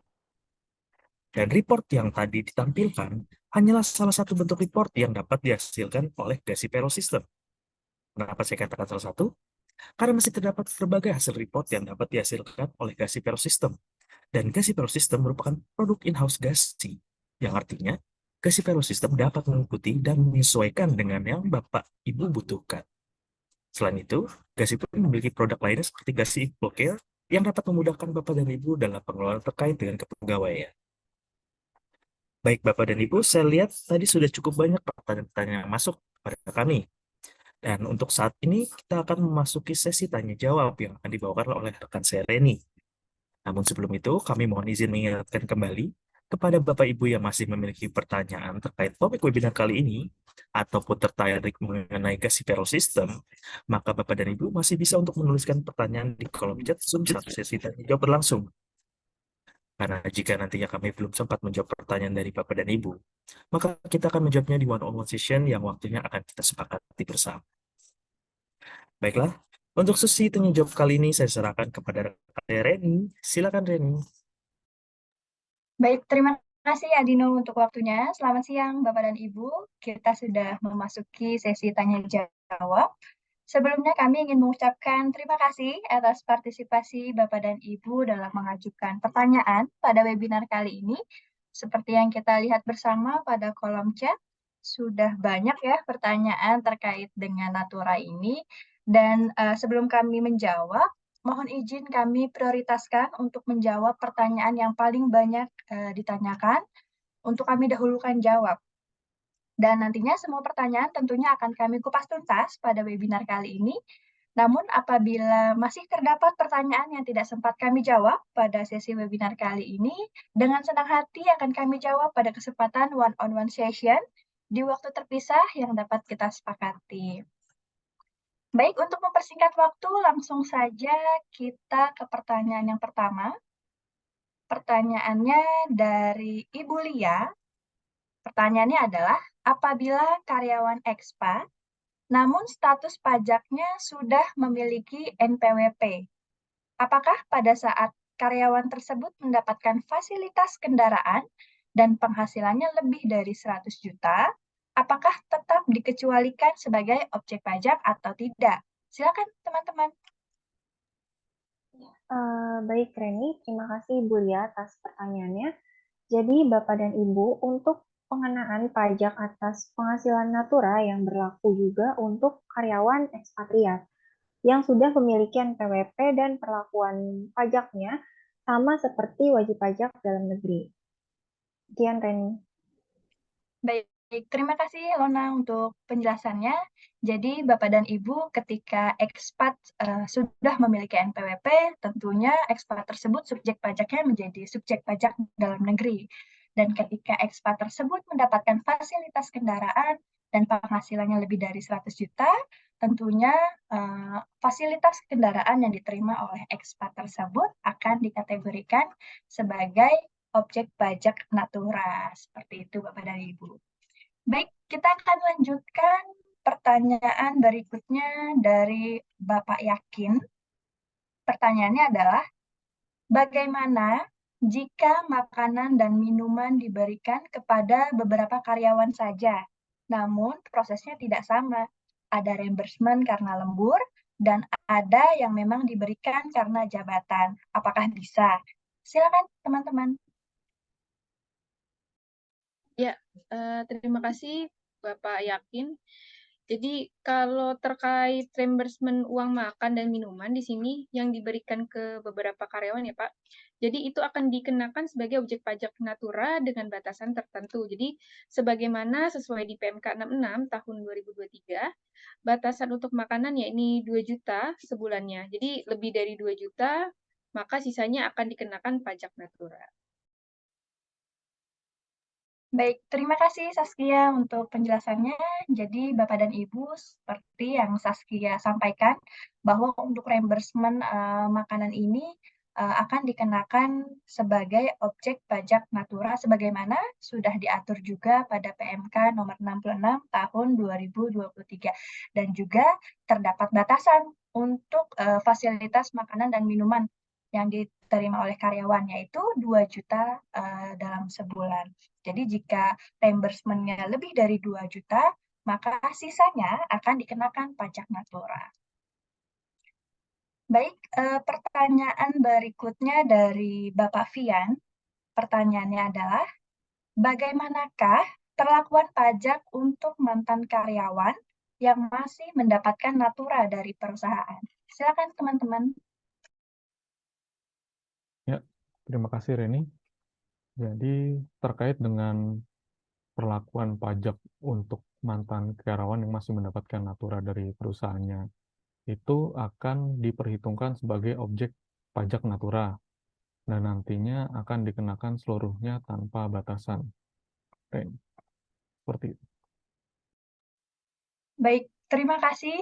Dan report yang tadi ditampilkan hanyalah salah satu bentuk report yang dapat dihasilkan oleh Gazi Payroll System. Kenapa saya katakan salah satu? Karena masih terdapat berbagai hasil report yang dapat dihasilkan oleh Gazi Payroll System. Dan Gazi Payroll System merupakan produk in-house Gazi, yang artinya Gazi Payroll System dapat mengikuti dan menyesuaikan dengan yang Bapak Ibu butuhkan. Selain itu, Gazi pun memiliki produk lainnya seperti Gazi Employcare yang dapat memudahkan Bapak dan Ibu dalam pengelolaan terkait dengan kepegawaian. Baik Bapak dan Ibu, saya lihat tadi sudah cukup banyak pertanyaan-pertanyaan yang masuk kepada kami. Dan untuk saat ini kita akan memasuki sesi tanya jawab yang akan dibawakan oleh rekan saya Reni. Namun sebelum itu, kami mohon izin mengingatkan kembali kepada Bapak Ibu yang masih memiliki pertanyaan terkait topik webinar kali ini, ataupun tertarik mengenai Gazi Payroll System, maka Bapak dan Ibu masih bisa untuk menuliskan pertanyaan di kolom chat Zoom saat sesi tanya jawab berlangsung. Karena jika nantinya kami belum sempat menjawab pertanyaan dari Bapak dan Ibu, maka kita akan menjawabnya di one-on-one session yang waktunya akan kita sepakati bersama. Baiklah, untuk sesi tanya jawab kali ini saya serahkan kepada rekan Reni. Silakan Reni. Baik, terima kasih Adino untuk waktunya. Selamat siang Bapak dan Ibu. Kita sudah memasuki sesi tanya jawab. Sebelumnya kami ingin mengucapkan terima kasih atas partisipasi Bapak dan Ibu dalam mengajukan pertanyaan pada webinar kali ini. Seperti yang kita lihat bersama pada kolom chat, sudah banyak ya pertanyaan terkait dengan Natura ini. Dan sebelum kami menjawab, mohon izin kami prioritaskan untuk menjawab pertanyaan yang paling banyak ditanyakan untuk kami dahulukan jawab. Dan nantinya semua pertanyaan tentunya akan kami kupas tuntas pada webinar kali ini. Namun apabila masih terdapat pertanyaan yang tidak sempat kami jawab pada sesi webinar kali ini, dengan senang hati akan kami jawab pada kesempatan one-on-one session di waktu terpisah yang dapat kita sepakati. Baik, untuk mempersingkat waktu, langsung saja kita ke pertanyaan yang pertama. Pertanyaannya dari Ibu Lia. Pertanyaannya adalah, apabila karyawan ekspat, namun status pajaknya sudah memiliki NPWP, apakah pada saat karyawan tersebut mendapatkan fasilitas kendaraan dan penghasilannya lebih dari 100 juta, apakah tetap dikecualikan sebagai objek pajak atau tidak? Silakan teman-teman. Baik, Reni. Terima kasih Ibu Lia atas pertanyaannya. Jadi, Bapak dan Ibu, untuk pengenaan pajak atas penghasilan natura yang berlaku juga untuk karyawan ekspatriat yang sudah memiliki NPWP dan perlakuan pajaknya sama seperti wajib pajak dalam negeri. Sekian, Reni. Baik, terima kasih Lona untuk penjelasannya. Jadi Bapak dan Ibu ketika ekspat sudah memiliki NPWP, tentunya ekspat tersebut subjek pajaknya menjadi subjek pajak dalam negeri. Dan ketika ekspat tersebut mendapatkan fasilitas kendaraan dan penghasilannya lebih dari 100 juta, tentunya fasilitas kendaraan yang diterima oleh ekspat tersebut akan dikategorikan sebagai objek pajak natura. Seperti itu Bapak dan Ibu. Baik, kita akan lanjutkan pertanyaan berikutnya dari Bapak Yakin. Pertanyaannya adalah, bagaimana jika makanan dan minuman diberikan kepada beberapa karyawan saja, namun prosesnya tidak sama? Ada reimbursement karena lembur dan ada yang memang diberikan karena jabatan. Apakah bisa? Silakan teman-teman. Ya, terima kasih Bapak Yakin. Jadi kalau terkait reimbursement uang makan dan minuman di sini yang diberikan ke beberapa karyawan ya Pak. Jadi itu akan dikenakan sebagai objek pajak natura dengan batasan tertentu. Jadi sebagaimana sesuai di PMK 66 tahun 2023, batasan untuk makanan ya ini 2 juta sebulannya. Jadi lebih dari 2 juta, maka sisanya akan dikenakan pajak natura. Baik, terima kasih Saskia untuk penjelasannya. Jadi Bapak dan Ibu, seperti yang Saskia sampaikan, bahwa untuk reimbursement makanan ini akan dikenakan sebagai objek pajak natura sebagaimana sudah diatur juga pada PMK nomor 66 tahun 2023. Dan juga terdapat batasan untuk fasilitas makanan dan minuman yang diterima oleh karyawan, yaitu 2 juta dalam sebulan. Jadi jika reimbursement-nya lebih dari 2 juta, maka sisanya akan dikenakan pajak natura. Baik, pertanyaan berikutnya dari Bapak Fian. Pertanyaannya adalah, bagaimanakah perlakuan pajak untuk mantan karyawan yang masih mendapatkan natura dari perusahaan? Silakan teman-teman. Ya, terima kasih Reni. Jadi terkait dengan perlakuan pajak untuk mantan karyawan yang masih mendapatkan natura dari perusahaannya, itu akan diperhitungkan sebagai objek pajak natura dan nantinya akan dikenakan seluruhnya tanpa batasan. Seperti itu. Baik, terima kasih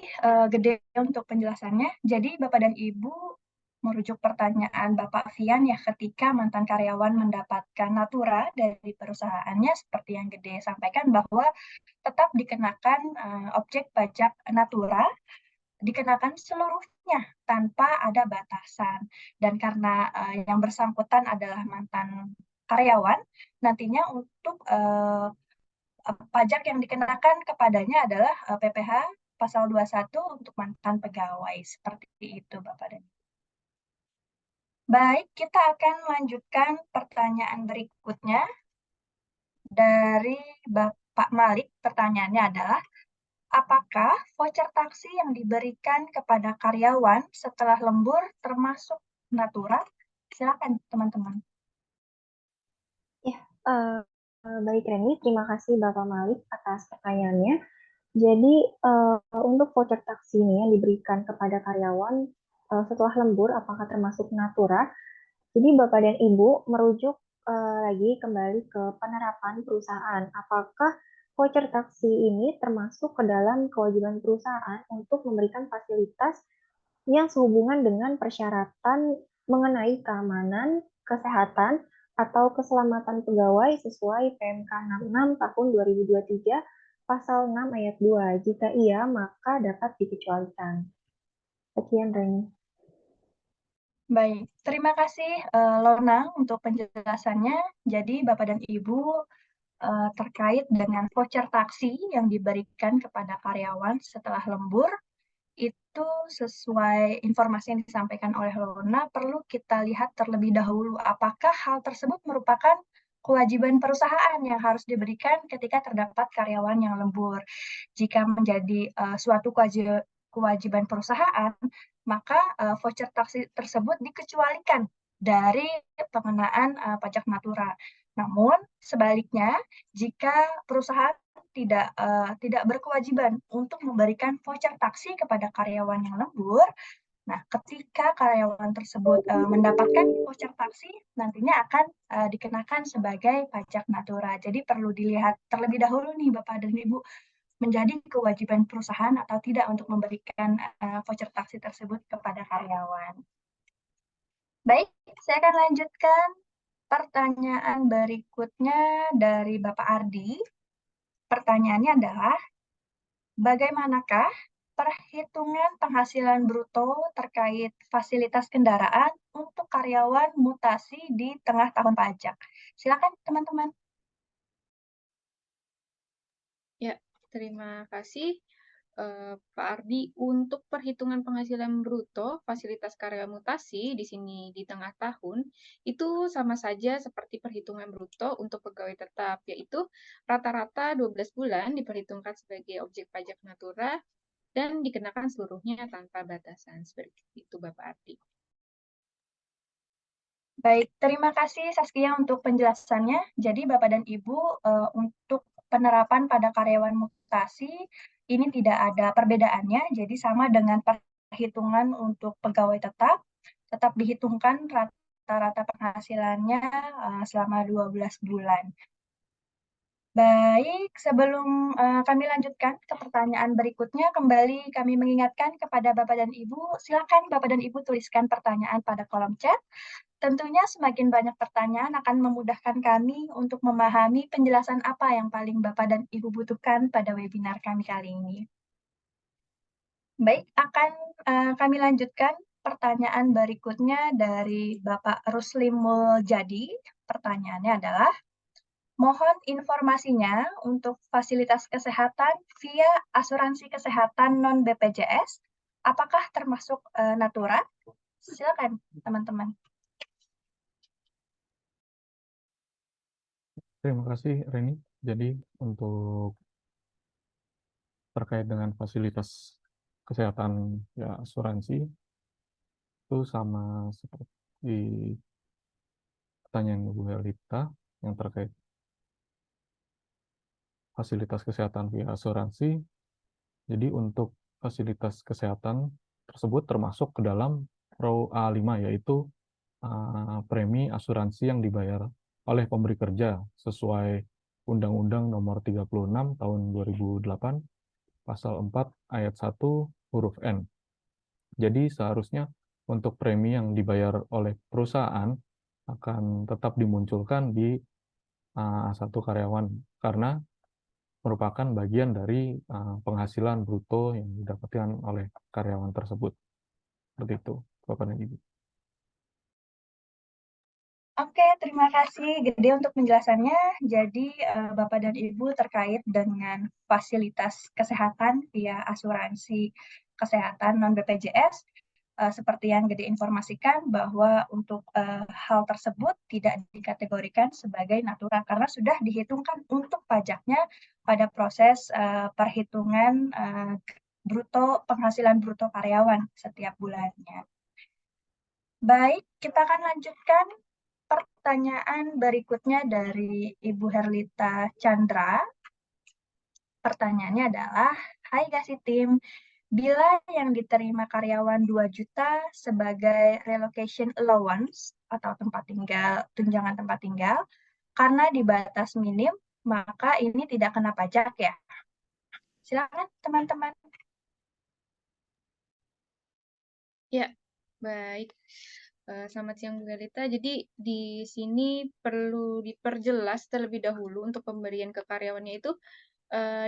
Gede untuk penjelasannya. Jadi Bapak dan Ibu merujuk pertanyaan Bapak Fian ya, ketika mantan karyawan mendapatkan natura dari perusahaannya seperti yang Gede sampaikan bahwa tetap dikenakan objek pajak natura, dikenakan seluruhnya tanpa ada batasan. Dan karena yang bersangkutan adalah mantan karyawan, nantinya untuk pajak yang dikenakan kepadanya adalah PPh pasal 21 untuk mantan pegawai. Seperti itu, Bapak dan Ibu. Baik, kita akan lanjutkan pertanyaan berikutnya dari Bapak Malik. Pertanyaannya adalah, apakah voucher taksi yang diberikan kepada karyawan setelah lembur termasuk natura? Silakan, teman-teman. Ya, baik Reni, terima kasih Bapak Malik atas pertanyaannya. Jadi untuk voucher taksi ini yang diberikan kepada karyawan setelah lembur, apakah termasuk natura? Jadi Bapak dan Ibu merujuk lagi kembali ke penerapan perusahaan. Apakah voucher taksi ini termasuk ke dalam kewajiban perusahaan untuk memberikan fasilitas yang sehubungan dengan persyaratan mengenai keamanan, kesehatan, atau keselamatan pegawai sesuai PMK 66 tahun 2023 pasal 6 ayat 2. Jika iya, maka dapat dikecualikan. Sekian, Reni. Baik, terima kasih Lorna untuk penjelasannya. Jadi Bapak dan Ibu terkait dengan voucher taksi yang diberikan kepada karyawan setelah lembur, itu sesuai informasi yang disampaikan oleh Lorna, perlu kita lihat terlebih dahulu apakah hal tersebut merupakan kewajiban perusahaan yang harus diberikan ketika terdapat karyawan yang lembur. Jika menjadi suatu kewajiban perusahaan, maka voucher taksi tersebut dikecualikan dari pengenaan pajak natura. Namun sebaliknya, jika perusahaan tidak berkewajiban untuk memberikan voucher taksi kepada karyawan yang lembur, nah ketika karyawan tersebut mendapatkan voucher taksi, nantinya akan dikenakan sebagai pajak natura. Jadi perlu dilihat terlebih dahulu nih Bapak dan Ibu, menjadi kewajiban perusahaan atau tidak untuk memberikan voucher taksi tersebut kepada karyawan. Baik, saya akan lanjutkan pertanyaan berikutnya dari Bapak Ardi. Pertanyaannya adalah, bagaimanakah perhitungan penghasilan bruto terkait fasilitas kendaraan untuk karyawan mutasi di tengah tahun pajak? Silakan teman-teman. Ya, terima kasih. Pak Ardi, untuk perhitungan penghasilan bruto fasilitas karya mutasi di sini di tengah tahun itu sama saja seperti perhitungan bruto untuk pegawai tetap, yaitu rata-rata 12 bulan diperhitungkan sebagai objek pajak natura dan dikenakan seluruhnya tanpa batasan. Seperti itu, Bapak Ardi. Baik, terima kasih Saskia untuk penjelasannya. Jadi Bapak dan Ibu, untuk penerapan pada karyawan mutasi ini tidak ada perbedaannya, jadi sama dengan perhitungan untuk pegawai tetap dihitungkan rata-rata penghasilannya selama 12 bulan. Baik, sebelum kami lanjutkan ke pertanyaan berikutnya, kembali kami mengingatkan kepada Bapak dan Ibu, silakan Bapak dan Ibu tuliskan pertanyaan pada kolom chat. Tentunya semakin banyak pertanyaan akan memudahkan kami untuk memahami penjelasan apa yang paling Bapak dan Ibu butuhkan pada webinar kami kali ini. Baik, akan kami lanjutkan pertanyaan berikutnya dari Bapak Ruslim Muljadi. Pertanyaannya adalah, mohon informasinya untuk fasilitas kesehatan via asuransi kesehatan non-BPJS, apakah termasuk Natura? Silakan, teman-teman. Terima kasih, Reni. Jadi, untuk terkait dengan fasilitas kesehatan ya asuransi, itu sama seperti pertanyaan Ibu Helita yang terkait fasilitas kesehatan via asuransi. Jadi, untuk fasilitas kesehatan tersebut termasuk ke dalam Pro A5, yaitu premi asuransi yang dibayar oleh pemberi kerja sesuai Undang-Undang Nomor 36 Tahun 2008, Pasal 4 Ayat 1 huruf N. Jadi seharusnya untuk premi yang dibayar oleh perusahaan akan tetap dimunculkan di A1 karyawan karena merupakan bagian dari penghasilan bruto yang didapatkan oleh karyawan tersebut. Seperti itu, Bapak dan Ibu. Oke, terima kasih Gede untuk penjelasannya. Jadi Bapak dan Ibu terkait dengan fasilitas kesehatan via asuransi kesehatan non-BPJS, seperti yang Gede informasikan bahwa untuk hal tersebut tidak dikategorikan sebagai natura karena sudah dihitungkan untuk pajaknya pada proses perhitungan penghasilan bruto karyawan setiap bulannya. Baik, kita akan lanjutkan pertanyaan berikutnya dari Ibu Herlita Chandra. Pertanyaannya adalah, hai Gasi Tim, bila yang diterima karyawan 2 juta sebagai relocation allowance atau tunjangan tempat tinggal, karena di batas minim, maka ini tidak kena pajak ya? Silakan teman-teman. Ya, baik. Selamat siang Bu Galita. Jadi di sini perlu diperjelas terlebih dahulu untuk pemberian ke karyawannya itu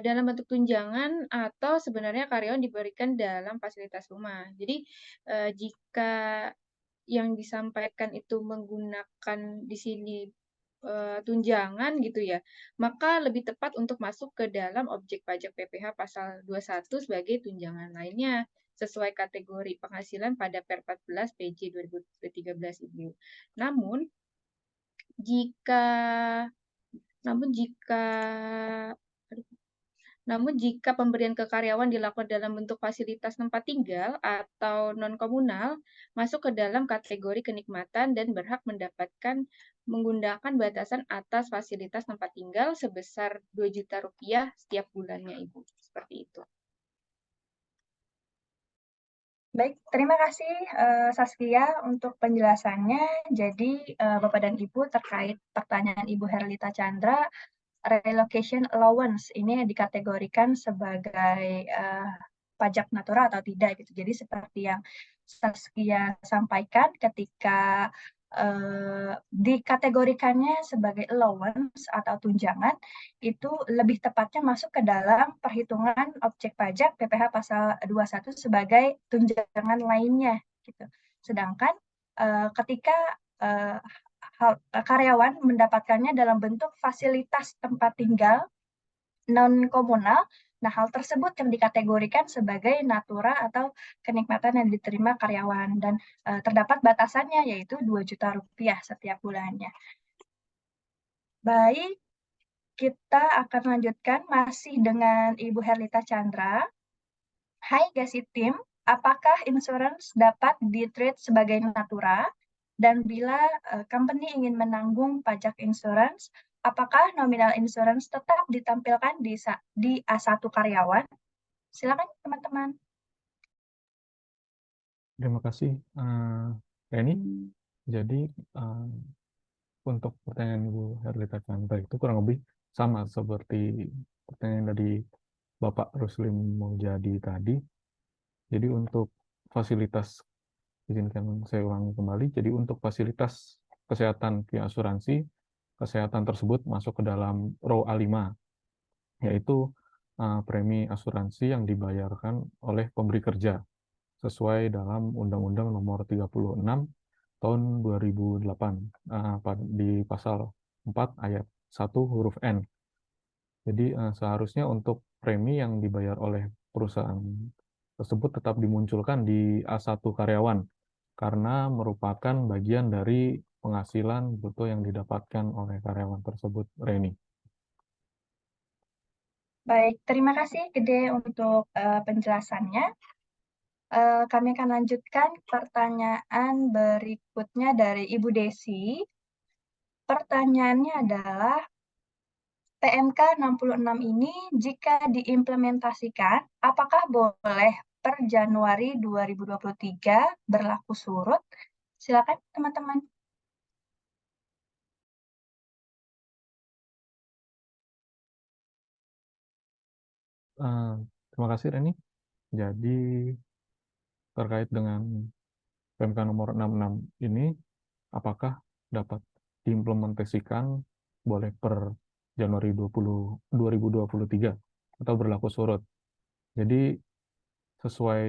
dalam bentuk tunjangan atau sebenarnya karyawan diberikan dalam fasilitas rumah. Jadi jika yang disampaikan itu menggunakan di sini tunjangan gitu ya, maka lebih tepat untuk masuk ke dalam objek pajak PPh pasal 21 sebagai tunjangan lainnya sesuai kategori penghasilan pada Per 14 PJ 2013 Ibu. Namun jika pemberian ke karyawan dilakukan dalam bentuk fasilitas tempat tinggal atau non-komunal, masuk ke dalam kategori kenikmatan dan berhak mendapatkan menggunakan batasan atas fasilitas tempat tinggal sebesar Rp2 juta setiap bulannya, Ibu. Seperti itu. Baik, terima kasih Saskia untuk penjelasannya. Jadi Bapak dan Ibu terkait pertanyaan Ibu Herlita Chandra, relocation allowance ini dikategorikan sebagai pajak natura atau tidak gitu. Jadi seperti yang Saskia sampaikan ketika dikategorikannya sebagai allowance atau tunjangan, itu lebih tepatnya masuk ke dalam perhitungan objek pajak PPh pasal 21 sebagai tunjangan lainnya gitu. Sedangkan ketika karyawan mendapatkannya dalam bentuk fasilitas tempat tinggal non-komunal, Nah, hal tersebut yang dikategorikan sebagai natura atau kenikmatan yang diterima karyawan dan terdapat batasannya yaitu 2 juta rupiah setiap bulannya. Baik, kita akan lanjutkan masih dengan Ibu Herlita Chandra. Hai Gasi Tim, apakah insurance dapat di-treat sebagai natura? Dan bila company ingin menanggung pajak insurance, apakah nominal insurance tetap ditampilkan di A1 karyawan? Silakan teman-teman. Terima kasih, Reni. Jadi, untuk pertanyaan Ibu Herlita Chandra itu kurang lebih sama seperti pertanyaan dari Bapak Ruslim Maujadi tadi. Jadi untuk fasilitas, izinkan saya ulangi kembali, jadi untuk fasilitas kesehatan via asuransi, kesehatan tersebut masuk ke dalam row A5, yaitu premi asuransi yang dibayarkan oleh pemberi kerja sesuai dalam Undang-Undang Nomor 36 tahun 2008 di pasal 4 ayat 1 huruf N. Jadi seharusnya untuk premi yang dibayar oleh perusahaan tersebut tetap dimunculkan di A1 karyawan karena merupakan bagian dari penghasilan bruto yang didapatkan oleh karyawan tersebut, Reni. Baik, terima kasih Gede untuk penjelasannya. Kami akan lanjutkan pertanyaan berikutnya dari Ibu Desi. Pertanyaannya adalah, PMK 66 ini jika diimplementasikan, apakah boleh per Januari 2023 berlaku surut? Silakan teman-teman. Terima kasih, Reni. Jadi terkait dengan PMK nomor 66 ini, apakah dapat diimplementasikan boleh per Januari 2023 atau berlaku surut. Jadi sesuai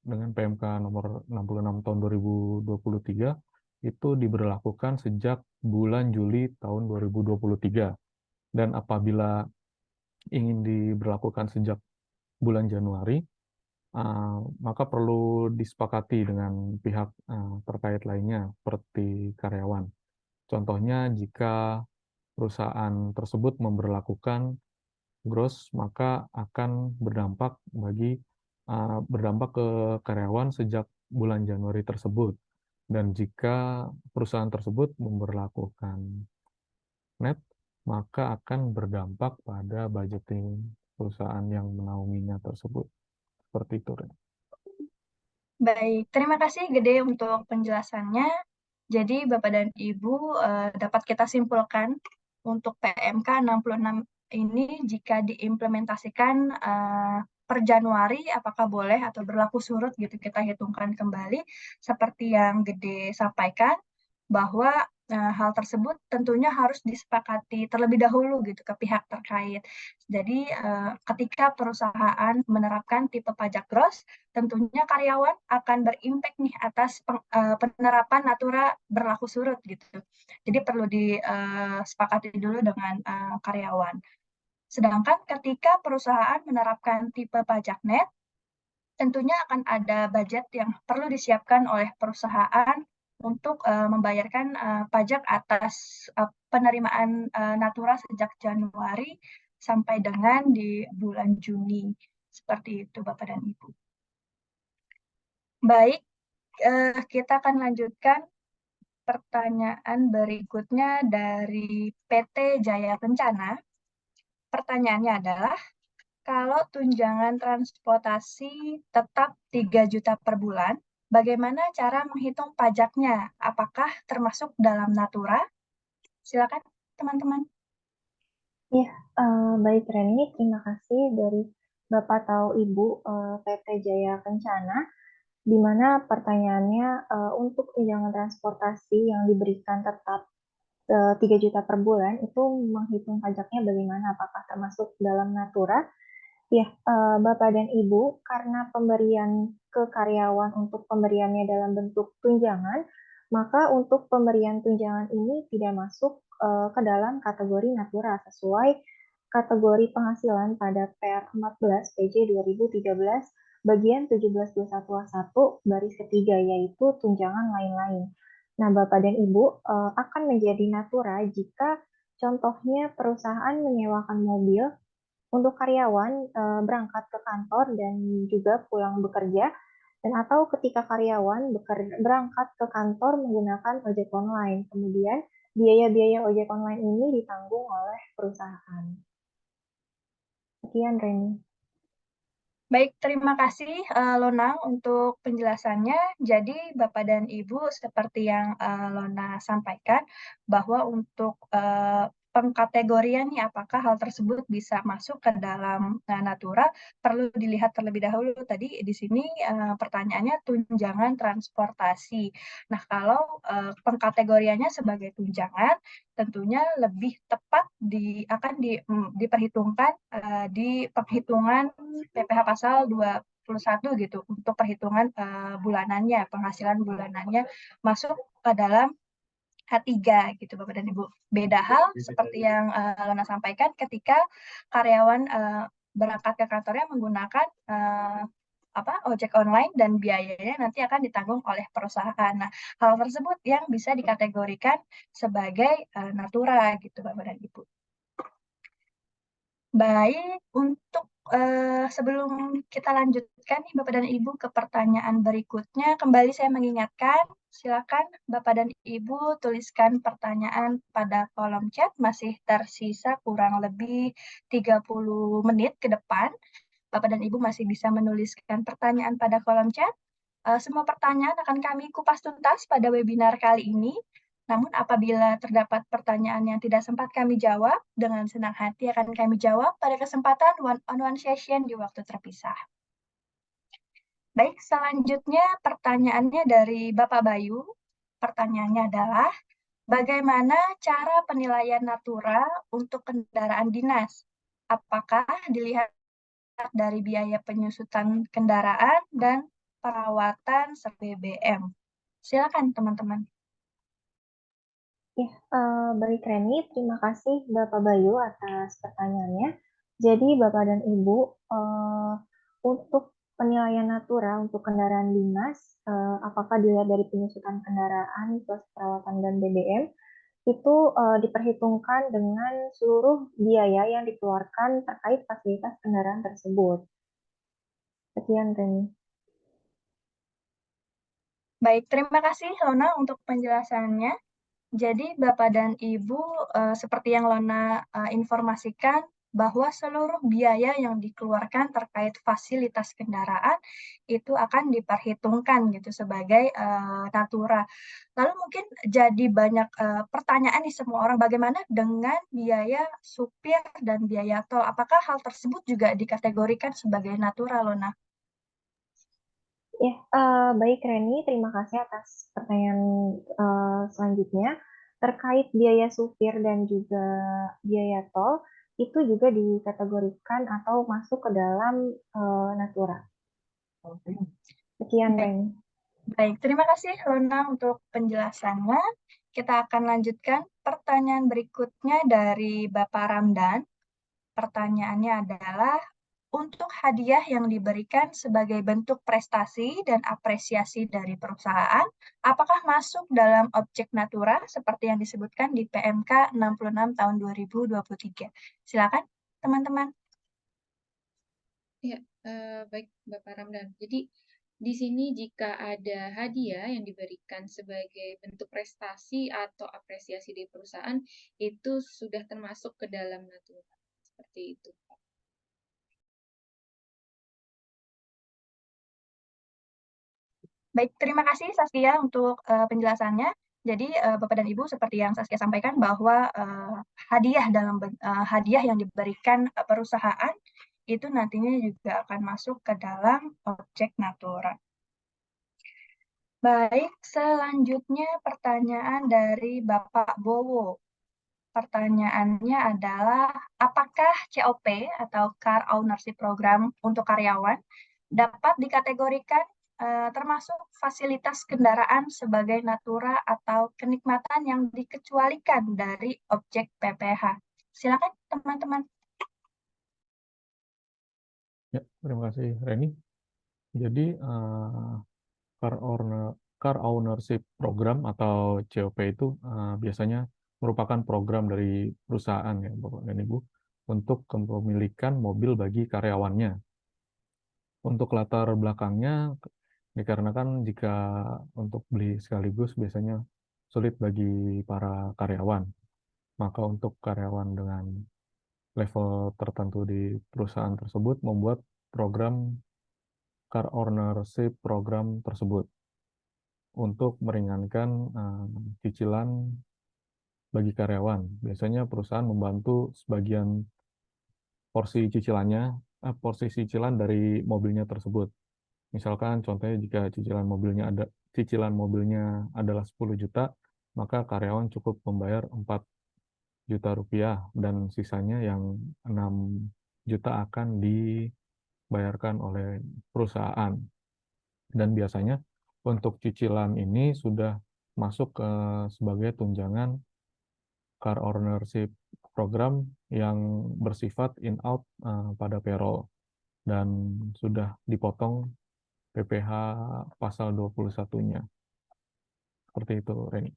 dengan PMK nomor 66 tahun 2023 itu diberlakukan sejak bulan Juli tahun 2023. Dan apabila ingin diberlakukan sejak bulan Januari, maka perlu disepakati dengan pihak terkait lainnya seperti karyawan. Contohnya jika perusahaan tersebut memberlakukan gross, maka akan berdampak ke karyawan sejak bulan Januari tersebut. Dan jika perusahaan tersebut memberlakukan net, maka akan berdampak pada budgeting perusahaan yang menaunginya tersebut. Seperti itu, Ren. Baik, terima kasih Gede untuk penjelasannya. Jadi Bapak dan Ibu dapat kita simpulkan untuk PMK 66 ini jika diimplementasikan per Januari apakah boleh atau berlaku surut gitu, kita hitungkan kembali seperti yang Gede sampaikan bahwa hal tersebut tentunya harus disepakati terlebih dahulu gitu ke pihak terkait. Jadi ketika perusahaan menerapkan tipe pajak gross, tentunya karyawan akan berimpact nih atas penerapan natura berlaku surut gitu. Jadi perlu disepakati dulu dengan karyawan. Sedangkan ketika perusahaan menerapkan tipe pajak net, tentunya akan ada budget yang perlu disiapkan oleh perusahaan untuk membayarkan pajak atas penerimaan natura sejak Januari sampai dengan di bulan Juni. Seperti itu Bapak dan Ibu. Baik, kita akan lanjutkan pertanyaan berikutnya dari PT Jaya Kencana. Pertanyaannya adalah, kalau tunjangan transportasi tetap 3 juta per bulan, bagaimana cara menghitung pajaknya? Apakah termasuk dalam natura? Silakan teman-teman. Ya, baik Reni, terima kasih dari Bapak atau Ibu PT Jaya Kencana, di mana pertanyaannya untuk tunjangan transportasi yang diberikan tetap 3 juta per bulan, itu menghitung pajaknya bagaimana? Apakah termasuk dalam natura? Ya, Bapak dan Ibu, karena pemberian ke karyawan untuk pemberiannya dalam bentuk tunjangan, maka untuk pemberian tunjangan ini tidak masuk ke dalam kategori natura sesuai kategori penghasilan pada PR 14 PJ 2013 bagian 1721A1 baris ketiga, yaitu tunjangan lain-lain. Nah, Bapak dan Ibu akan menjadi natura jika contohnya perusahaan menyewakan mobil untuk karyawan berangkat ke kantor dan juga pulang bekerja, dan atau ketika karyawan berangkat ke kantor menggunakan ojek online. Kemudian biaya-biaya ojek online ini ditanggung oleh perusahaan. Sekian, Reni. Baik, terima kasih Lona untuk penjelasannya. Jadi Bapak dan Ibu seperti yang Lona sampaikan bahwa untuk pengkategorian nih apakah hal tersebut bisa masuk ke dalam Natura perlu dilihat terlebih dahulu. Tadi di sini pertanyaannya tunjangan transportasi. Nah, kalau pengkategoriannya sebagai tunjangan tentunya lebih tepat akan diperhitungkan di penghitungan PPh pasal 21 gitu untuk perhitungan bulanannya, penghasilan bulanannya masuk ke dalam H3 gitu Bapak dan Ibu. Beda hal seperti yang Lona sampaikan ketika karyawan berangkat ke kantornya menggunakan ojek online dan biayanya nanti akan ditanggung oleh perusahaan. Nah, hal tersebut yang bisa dikategorikan sebagai natura gitu Bapak dan Ibu. Baik, untuk sebelum kita lanjutkan nih Bapak dan Ibu ke pertanyaan berikutnya, kembali saya mengingatkan, silakan Bapak dan Ibu tuliskan pertanyaan pada kolom chat, masih tersisa kurang lebih 30 menit ke depan. Bapak dan Ibu masih bisa menuliskan pertanyaan pada kolom chat. Semua pertanyaan akan kami kupas tuntas pada webinar kali ini. Namun apabila terdapat pertanyaan yang tidak sempat kami jawab, dengan senang hati akan kami jawab pada kesempatan one-on-one session di waktu terpisah. Baik, selanjutnya pertanyaannya dari Bapak Bayu. Pertanyaannya adalah, bagaimana cara penilaian natura untuk kendaraan dinas? Apakah dilihat dari biaya penyusutan kendaraan dan perawatan BBM? Silakan teman-teman. Ya, baik Reni, terima kasih Bapak Bayu atas pertanyaannya. Jadi Bapak dan Ibu, untuk penilaian natura untuk kendaraan dinas, apakah dilihat dari penyusutan kendaraan plus perawatan dan BBM, itu diperhitungkan dengan seluruh biaya yang dikeluarkan terkait fasilitas kendaraan tersebut. Sekian, Reni. Baik, terima kasih Lona untuk penjelasannya. Jadi Bapak dan Ibu, seperti yang Lona informasikan, bahwa seluruh biaya yang dikeluarkan terkait fasilitas kendaraan itu akan diperhitungkan gitu sebagai natura. Lalu mungkin jadi banyak pertanyaan nih semua orang, bagaimana dengan biaya supir dan biaya tol? Apakah hal tersebut juga dikategorikan sebagai natura, Lona? Ya, baik Reni, terima kasih atas pertanyaan selanjutnya. Terkait biaya supir dan juga biaya tol, itu juga dikategorikan atau masuk ke dalam natura. Sekian, Baik. Reni. Baik, terima kasih Lona untuk penjelasannya. Kita akan lanjutkan pertanyaan berikutnya dari Bapak Ramdan. Pertanyaannya adalah, untuk hadiah yang diberikan sebagai bentuk prestasi dan apresiasi dari perusahaan, apakah masuk dalam objek natura seperti yang disebutkan di PMK 66 tahun 2023? Silakan, teman-teman. Ya, baik Bapak Ramdan. Jadi di sini jika ada hadiah yang diberikan sebagai bentuk prestasi atau apresiasi di perusahaan, itu sudah termasuk ke dalam natura. Seperti itu. Baik, terima kasih Saskia untuk penjelasannya. Jadi Bapak dan Ibu seperti yang Saskia sampaikan bahwa hadiah yang diberikan perusahaan itu nantinya juga akan masuk ke dalam objek natura. Baik, selanjutnya pertanyaan dari Bapak Bowo. Pertanyaannya adalah, apakah COP atau Car Ownership Program untuk karyawan dapat dikategorikan termasuk fasilitas kendaraan sebagai natura atau kenikmatan yang dikecualikan dari objek PPh? Silakan teman-teman. Ya, terima kasih Reni. Jadi car ownership program atau COP itu biasanya merupakan program dari perusahaan ya Bapak dan Ibu untuk kepemilikan mobil bagi karyawannya. Untuk latar belakangnya dikarenakan jika untuk beli sekaligus biasanya sulit bagi para karyawan. Maka untuk karyawan dengan level tertentu di perusahaan tersebut membuat program car ownership program tersebut untuk meringankan cicilan bagi karyawan. Biasanya perusahaan membantu sebagian porsi cicilan dari mobilnya tersebut. Misalkan contohnya jika cicilan mobilnya adalah 10 juta, maka karyawan cukup membayar 4 juta rupiah dan sisanya yang 6 juta akan dibayarkan oleh perusahaan. Dan biasanya untuk cicilan ini sudah masuk sebagai tunjangan car ownership program yang bersifat in-out pada payroll dan sudah dipotong PPh pasal 21-nya. Seperti itu, Reni.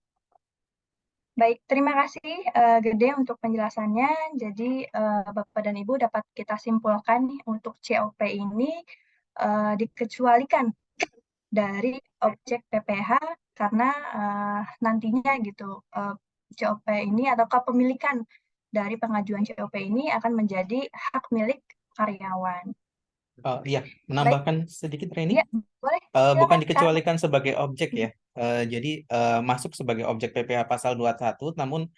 Baik, terima kasih Gede untuk penjelasannya. Jadi Bapak dan Ibu dapat kita simpulkan nih untuk COP ini dikecualikan dari objek PPh karena nantinya gitu COP ini atau kepemilikan dari pengajuan COP ini akan menjadi hak milik karyawan. Iya, menambahkan sedikit Reni. Iya, boleh. Bukan Silakan, dikecualikan sebagai objek ya. Jadi masuk sebagai objek PPh pasal 21, namun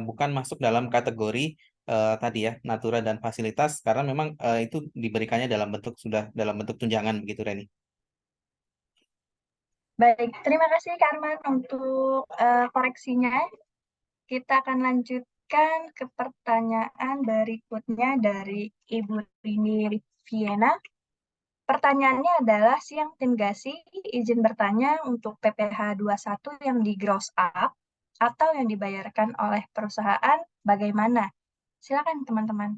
bukan masuk dalam kategori tadi ya, natura dan fasilitas karena memang itu diberikannya dalam bentuk tunjangan begitu Reni. Baik, terima kasih Karman untuk koreksinya. Kita akan lanjutkan ke pertanyaan berikutnya dari Ibu Rini Riviena. Pertanyaannya adalah, siang tim GASI izin bertanya untuk PPh 21 yang di gross up atau yang dibayarkan oleh perusahaan bagaimana? Silakan teman-teman.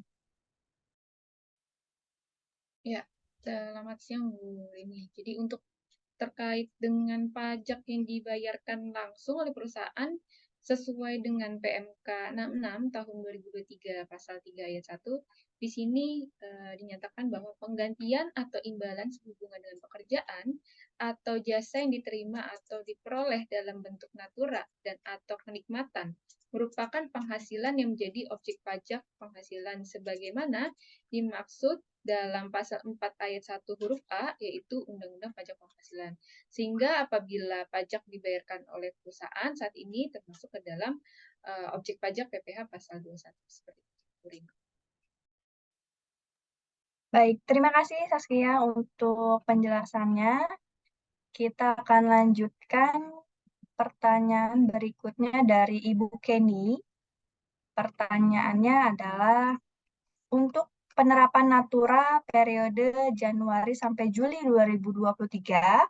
Ya, selamat siang Bu Rini. Jadi untuk terkait dengan pajak yang dibayarkan langsung oleh perusahaan sesuai dengan PMK 66 tahun 2023 pasal 3 ayat 1, di sini dinyatakan bahwa penggantian atau imbalan sehubungan dengan pekerjaan atau jasa yang diterima atau diperoleh dalam bentuk natura dan atau kenikmatan merupakan penghasilan yang menjadi objek pajak penghasilan sebagaimana dimaksud dalam pasal 4 ayat 1 huruf A, yaitu Undang-Undang Pajak Penghasilan. Sehingga apabila pajak dibayarkan oleh perusahaan saat ini termasuk ke dalam objek pajak PPh pasal 21. Seperti itu. Baik, terima kasih Saskia untuk penjelasannya. Kita akan lanjutkan pertanyaan berikutnya dari Ibu Kenny. Pertanyaannya adalah, untuk penerapan natura periode Januari sampai Juli 2023,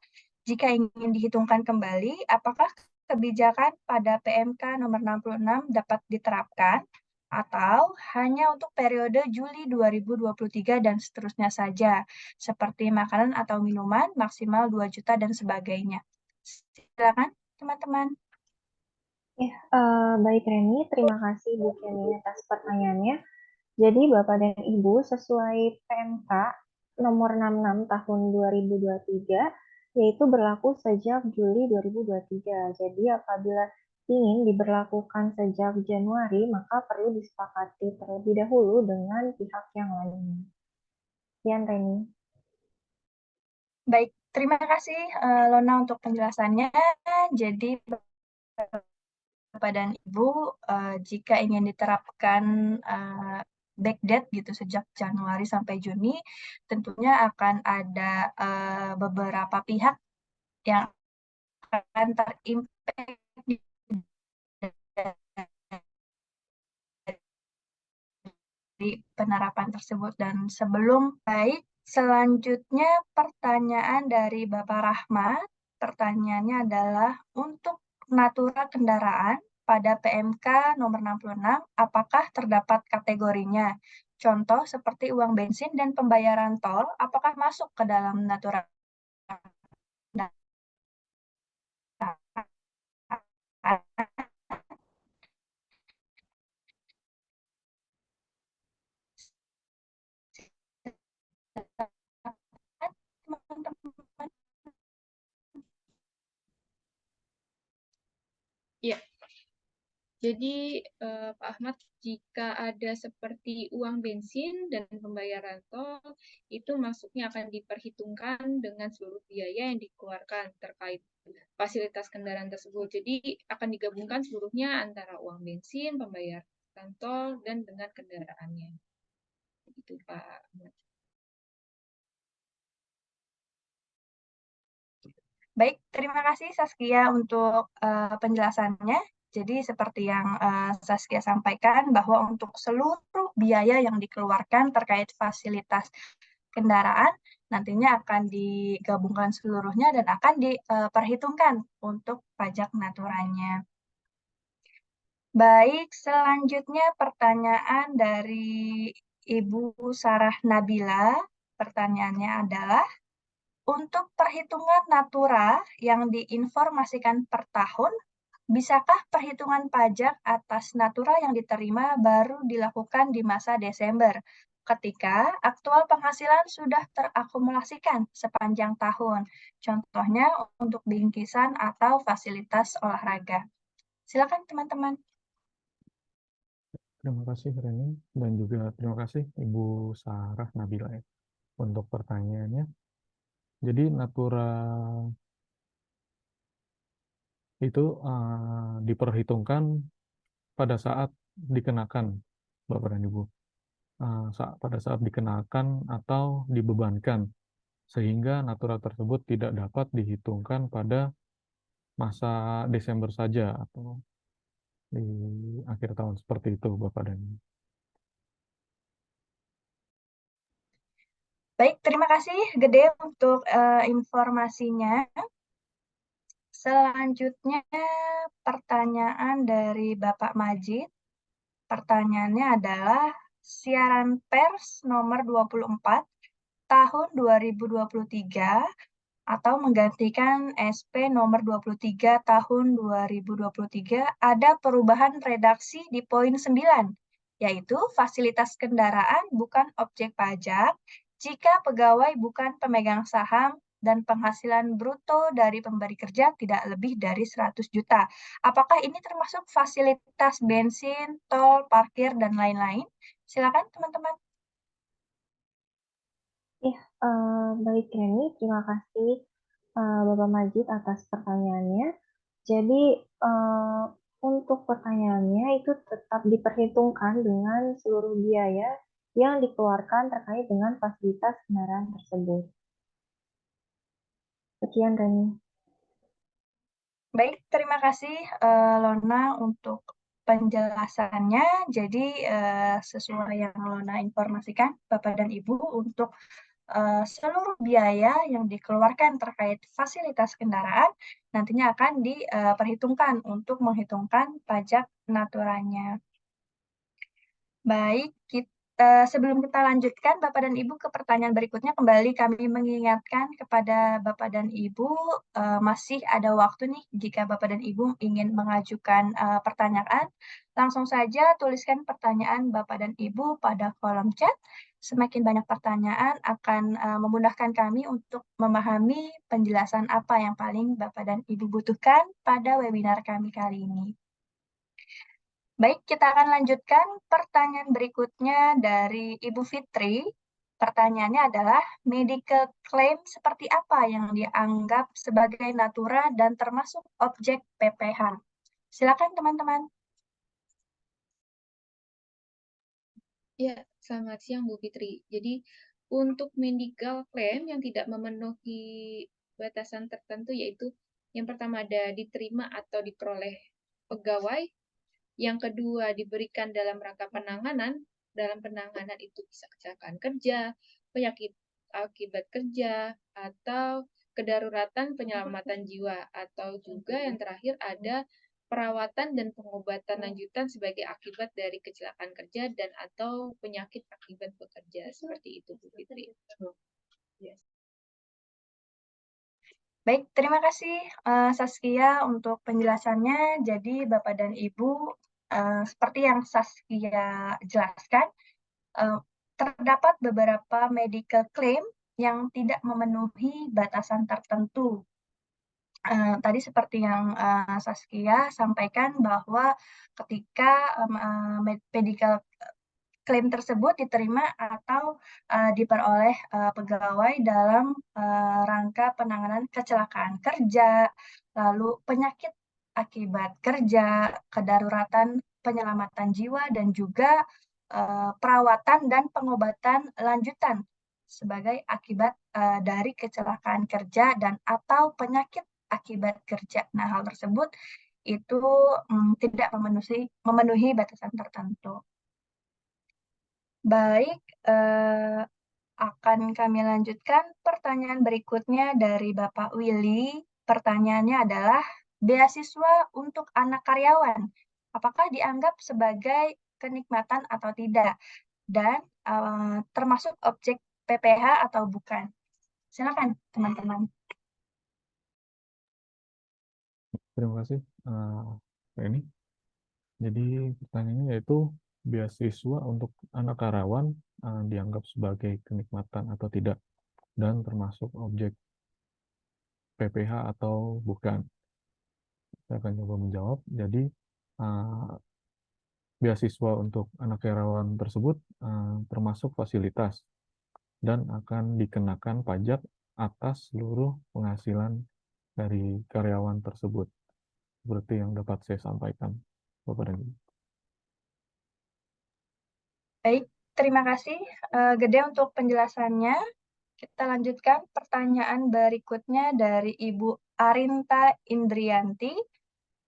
jika ingin dihitungkan kembali, apakah kebijakan pada PMK nomor 66 dapat diterapkan atau hanya untuk periode Juli 2023 dan seterusnya saja, seperti makanan atau minuman maksimal 2 juta dan sebagainya. Silakan teman-teman. Ya, baik Reni, terima kasih Bu Kenny atas pertanyaannya. Jadi Bapak dan Ibu, sesuai PMK nomor 66 tahun 2023, yaitu berlaku sejak Juli 2023. Jadi apabila ingin diberlakukan sejak Januari, maka perlu disepakati terlebih dahulu dengan pihak yang lainnya. Sekian Reni. Baik, terima kasih Lona untuk penjelasannya. Jadi Bapak dan Ibu, jika ingin diterapkan backdate gitu sejak Januari sampai Juni, tentunya akan ada beberapa pihak yang akan terimpact dari penerapan tersebut. Dan sebelum baik, selanjutnya pertanyaan dari Bapak Rahmat. Pertanyaannya adalah, untuk natura kendaraan pada PMK nomor 66, apakah terdapat kategorinya? Contoh seperti uang bensin dan pembayaran tol, apakah masuk ke dalam natura? Teman-teman. Ya, jadi Pak Ahmad, jika ada seperti uang bensin dan pembayaran tol, itu masuknya akan diperhitungkan dengan seluruh biaya yang dikeluarkan terkait fasilitas kendaraan tersebut. Jadi akan digabungkan seluruhnya antara uang bensin, pembayaran tol, dan dengan kendaraannya. Itu Pak Ahmad. Baik, terima kasih Saskia untuk penjelasannya. Jadi seperti yang Saskia sampaikan bahwa untuk seluruh biaya yang dikeluarkan terkait fasilitas kendaraan nantinya akan digabungkan seluruhnya dan akan diperhitungkan untuk pajak naturanya. Baik, selanjutnya pertanyaan dari Ibu Sarah Nabila. Pertanyaannya adalah, untuk perhitungan natura yang diinformasikan per tahun, bisakah perhitungan pajak atas natura yang diterima baru dilakukan di masa Desember, ketika aktual penghasilan sudah terakumulasikan sepanjang tahun? Contohnya untuk bingkisan atau fasilitas olahraga. Silakan teman-teman. Terima kasih Reni, dan juga terima kasih Ibu Sarah Nabila ya, untuk pertanyaannya. Jadi natura itu diperhitungkan pada saat dikenakan, Bapak dan Ibu. Pada saat dikenakan atau dibebankan, sehingga natura tersebut tidak dapat dihitungkan pada masa Desember saja atau di akhir tahun, seperti itu Bapak dan Ibu. Baik, terima kasih Gede untuk informasinya. Selanjutnya pertanyaan dari Bapak Majid. Pertanyaannya adalah, siaran pers nomor 24 tahun 2023 atau menggantikan SP nomor 23 tahun 2023 ada perubahan redaksi di poin 9, yaitu fasilitas kendaraan bukan objek pajak jika pegawai bukan pemegang saham dan penghasilan bruto dari pemberi kerja tidak lebih dari 100 juta. Apakah ini termasuk fasilitas bensin, tol, parkir, dan lain-lain? Silakan teman-teman. Ya, baik Reni, terima kasih Bapak Majid atas pertanyaannya. Jadi untuk pertanyaannya itu tetap diperhitungkan dengan seluruh biaya yang dikeluarkan terkait dengan fasilitas kendaraan tersebut. Sekian Reni. Baik, terima kasih Lona untuk penjelasannya. Jadi sesuai yang Lona informasikan, Bapak dan Ibu, untuk seluruh biaya yang dikeluarkan terkait fasilitas kendaraan nantinya akan diperhitungkan untuk menghitungkan pajak naturanya. Baik, sebelum kita lanjutkan Bapak dan Ibu ke pertanyaan berikutnya, kembali kami mengingatkan kepada Bapak dan Ibu masih ada waktu nih jika Bapak dan Ibu ingin mengajukan pertanyaan, langsung saja tuliskan pertanyaan Bapak dan Ibu pada kolom chat. Semakin banyak pertanyaan akan memudahkan kami untuk memahami penjelasan apa yang paling Bapak dan Ibu butuhkan pada webinar kami kali ini. Baik, kita akan lanjutkan pertanyaan berikutnya dari Ibu Fitri. Pertanyaannya adalah, medical claim seperti apa yang dianggap sebagai natura dan termasuk objek PPH? Silakan teman-teman. Ya, selamat siang Bu Fitri. Jadi untuk medical claim yang tidak memenuhi batasan tertentu, yaitu yang pertama ada diterima atau diperoleh pegawai, yang kedua diberikan dalam rangka penanganan. Dalam penanganan itu bisa kecelakaan kerja, penyakit akibat kerja, atau kedaruratan penyelamatan jiwa, atau juga yang terakhir ada perawatan dan pengobatan lanjutan sebagai akibat dari kecelakaan kerja dan atau penyakit akibat bekerja. Seperti itu, Bu Fitri. Baik, terima kasih Saskia untuk penjelasannya. Jadi Bapak dan Ibu, seperti yang Saskia jelaskan, terdapat beberapa medical claim yang tidak memenuhi batasan tertentu. Tadi seperti yang Saskia sampaikan bahwa ketika medical klaim tersebut diterima atau diperoleh pegawai dalam rangka penanganan kecelakaan kerja, lalu penyakit akibat kerja, kedaruratan penyelamatan jiwa, dan juga perawatan dan pengobatan lanjutan sebagai akibat dari kecelakaan kerja dan atau penyakit akibat kerja. Nah, hal tersebut itu tidak memenuhi batasan tertentu. Baik, akan kami lanjutkan pertanyaan berikutnya dari Bapak Willy. Pertanyaannya adalah, beasiswa untuk anak karyawan, apakah dianggap sebagai kenikmatan atau tidak? Dan termasuk objek PPH atau bukan? Silakan, teman-teman. Terima kasih, ini. Jadi pertanyaannya yaitu beasiswa untuk anak karyawan dianggap sebagai kenikmatan atau tidak, dan termasuk objek PPH atau bukan. Saya akan coba menjawab. Jadi beasiswa untuk anak karyawan tersebut termasuk fasilitas dan akan dikenakan pajak atas seluruh penghasilan dari karyawan tersebut. Seperti yang dapat saya sampaikan, Bapak dan Ibu. Baik, terima kasih Gede untuk penjelasannya. Kita lanjutkan pertanyaan berikutnya dari Ibu Arinta Indrianti.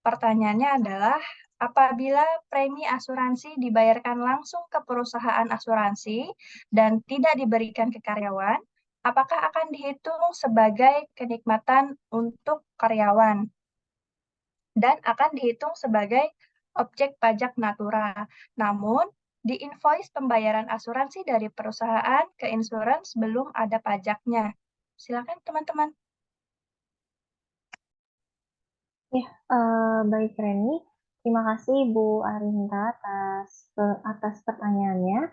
Pertanyaannya adalah, apabila premi asuransi dibayarkan langsung ke perusahaan asuransi dan tidak diberikan ke karyawan, apakah akan dihitung sebagai kenikmatan untuk karyawan dan akan dihitung sebagai objek pajak natura? Namun, di invoice pembayaran asuransi dari perusahaan ke insurance belum ada pajaknya. Silakan teman-teman. Ya, baik Reni. Terima kasih Bu Arinta atas pertanyaannya.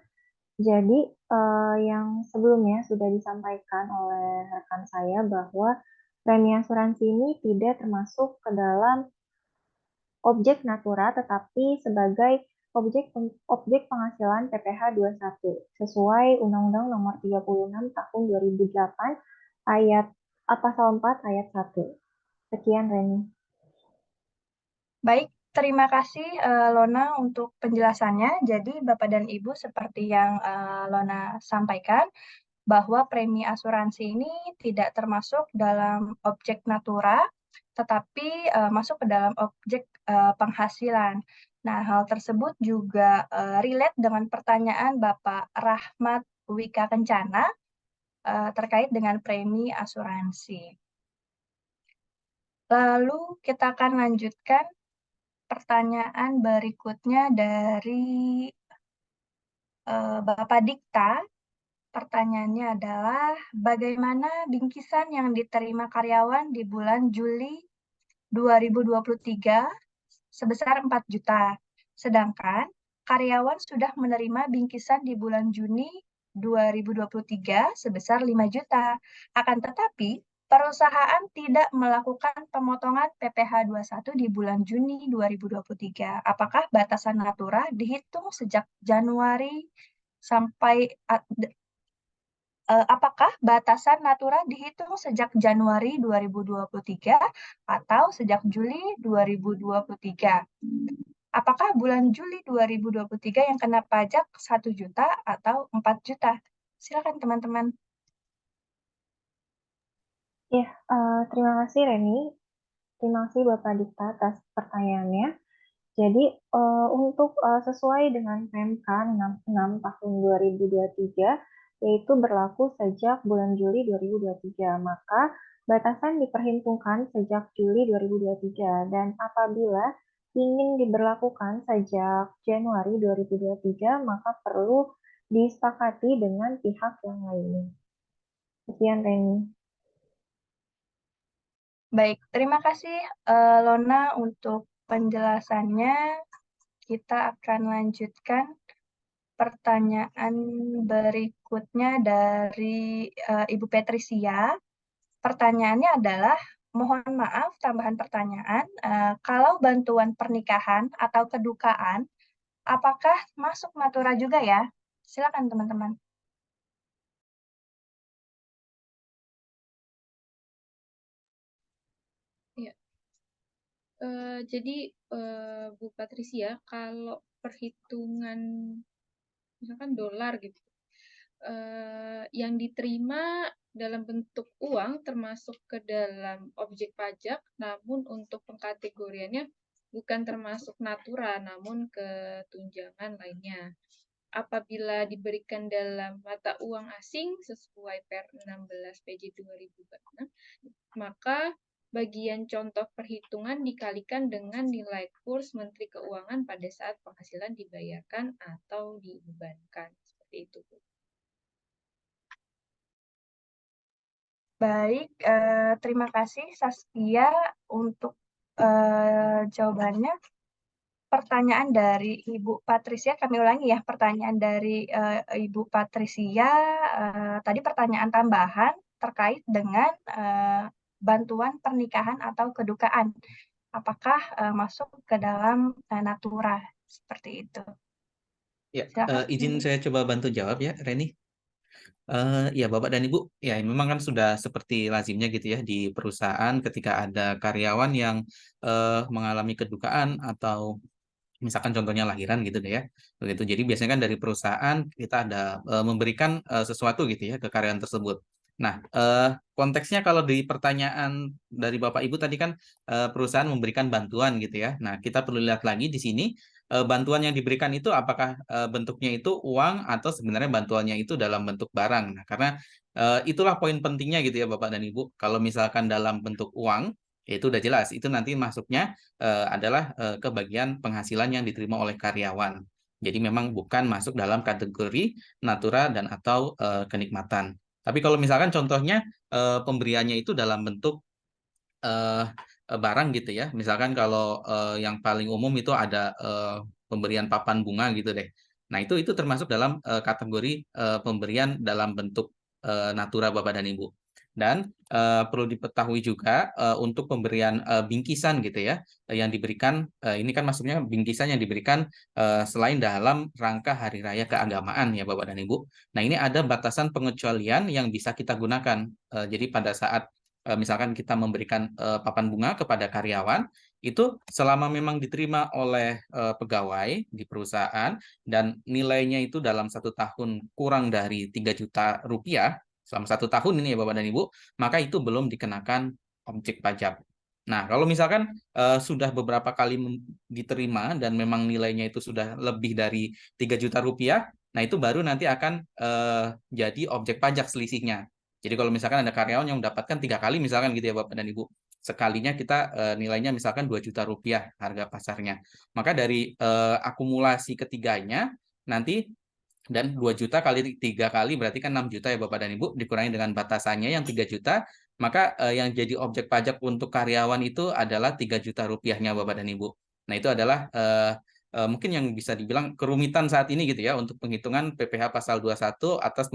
Jadi, yang sebelumnya sudah disampaikan oleh rekan saya bahwa premi asuransi ini tidak termasuk ke dalam objek natura, tetapi sebagai objek penghasilan PPh 21 sesuai Undang-Undang Nomor 36 Tahun 2008 ayat pasal 4 ayat 1. Sekian Reni. Baik, terima kasih Lona untuk penjelasannya. Jadi Bapak dan Ibu, seperti yang Lona sampaikan, bahwa premi asuransi ini tidak termasuk dalam objek natura, tetapi masuk ke dalam objek penghasilan. Nah, hal tersebut juga relate dengan pertanyaan Bapak Rahmat Wika Kencana terkait dengan premi asuransi. Lalu kita akan lanjutkan pertanyaan berikutnya dari Bapak Dikta. Pertanyaannya adalah, bagaimana bingkisan yang diterima karyawan di bulan Juli 2023 sebesar 4 juta, sedangkan karyawan sudah menerima bingkisan di bulan Juni 2023 sebesar 5 juta. Akan tetapi, perusahaan tidak melakukan pemotongan PPh 21 di bulan Juni 2023. Apakah batasan natura dihitung sejak Januari sampai apakah batasan natura dihitung sejak Januari 2023 atau sejak Juli 2023? Apakah bulan Juli 2023 yang kena pajak 1 juta atau 4 juta? Silakan teman-teman. Ya, terima kasih Reni. Terima kasih Bapak Dikta atas pertanyaannya. Jadi untuk sesuai dengan PMK 66 tahun 2023, yaitu berlaku sejak bulan Juli 2023, maka batasan diperhitungkan sejak Juli 2023, dan apabila ingin diberlakukan sejak Januari 2023, maka perlu disepakati dengan pihak yang lainnya. Sekian, Reni. Baik, terima kasih Lona untuk penjelasannya. Kita akan lanjutkan pertanyaan berikutnya dari Ibu Patricia. Pertanyaannya adalah, mohon maaf tambahan pertanyaan, kalau bantuan pernikahan atau kedukaan, apakah masuk Natura juga ya? Silakan teman-teman. Ya. Jadi Bu Patricia, kalau perhitungan misalkan dolar gitu, yang diterima dalam bentuk uang termasuk ke dalam objek pajak, namun untuk pengkategoriannya bukan termasuk natura, namun ke tunjangan lainnya. Apabila diberikan dalam mata uang asing sesuai Per 16 PJ 2006, maka bagian contoh perhitungan dikalikan dengan nilai kurs Menteri Keuangan pada saat penghasilan dibayarkan atau dibebankan. Seperti itu, Bu. Baik, terima kasih Saskia untuk jawabannya. Pertanyaan dari Ibu Patricia, kami ulangi ya, pertanyaan dari Ibu Patricia, tadi pertanyaan tambahan terkait dengan bantuan pernikahan atau kedukaan. Apakah masuk ke dalam Natura, seperti itu. Ya, Silakan. izin saya coba bantu jawab ya, Reni. Ya, Bapak dan Ibu, ya memang kan sudah seperti lazimnya gitu ya di perusahaan ketika ada karyawan yang mengalami kedukaan atau misalkan contohnya lahiran gitu deh ya. Begitu. Jadi biasanya kan dari perusahaan kita ada memberikan sesuatu gitu ya ke karyawan tersebut. Nah, konteksnya kalau di pertanyaan dari Bapak Ibu tadi kan perusahaan memberikan bantuan gitu ya. Nah, kita perlu lihat lagi di sini bantuan yang diberikan itu apakah bentuknya itu uang atau sebenarnya bantuannya itu dalam bentuk barang. Nah, karena itulah poin pentingnya gitu ya Bapak dan Ibu. Kalau misalkan dalam bentuk uang, ya itu udah jelas. Itu nanti masuknya adalah ke bagian penghasilan yang diterima oleh karyawan. Jadi memang bukan masuk dalam kategori natura dan atau kenikmatan. Tapi kalau misalkan contohnya pemberiannya itu dalam bentuk eh, barang gitu ya. Misalkan kalau yang paling umum itu ada pemberian papan bunga gitu deh. Nah, itu termasuk dalam kategori pemberian dalam bentuk natura Bapak dan Ibu. Dan perlu diketahui juga untuk pemberian bingkisan gitu ya yang diberikan ini kan maksudnya bingkisan yang diberikan selain dalam rangka hari raya keagamaan ya Bapak dan Ibu. Nah, ini ada batasan pengecualian yang bisa kita gunakan. Jadi pada saat misalkan kita memberikan papan bunga kepada karyawan, itu selama memang diterima oleh pegawai di perusahaan dan nilainya itu dalam 1 tahun kurang dari 3 juta rupiah, selama 1 tahun ini ya Bapak dan Ibu, maka itu belum dikenakan objek pajak. Nah, kalau misalkan sudah beberapa kali diterima dan memang nilainya itu sudah lebih dari 3 juta rupiah, nah itu baru nanti akan jadi objek pajak selisihnya. Jadi kalau misalkan ada karyawan yang mendapatkan 3 kali misalkan gitu ya Bapak dan Ibu, sekalinya kita nilainya misalkan 2 juta rupiah harga pasarnya. Maka dari akumulasi ketiganya nanti dan 2 juta kali 3 kali berarti kan 6 juta ya Bapak dan Ibu dikurangi dengan batasannya yang 3 juta, maka yang jadi objek pajak untuk karyawan itu adalah 3 juta rupiahnya Bapak dan Ibu. Nah, itu adalah mungkin yang bisa dibilang kerumitan saat ini gitu ya untuk penghitungan PPh pasal 21 atas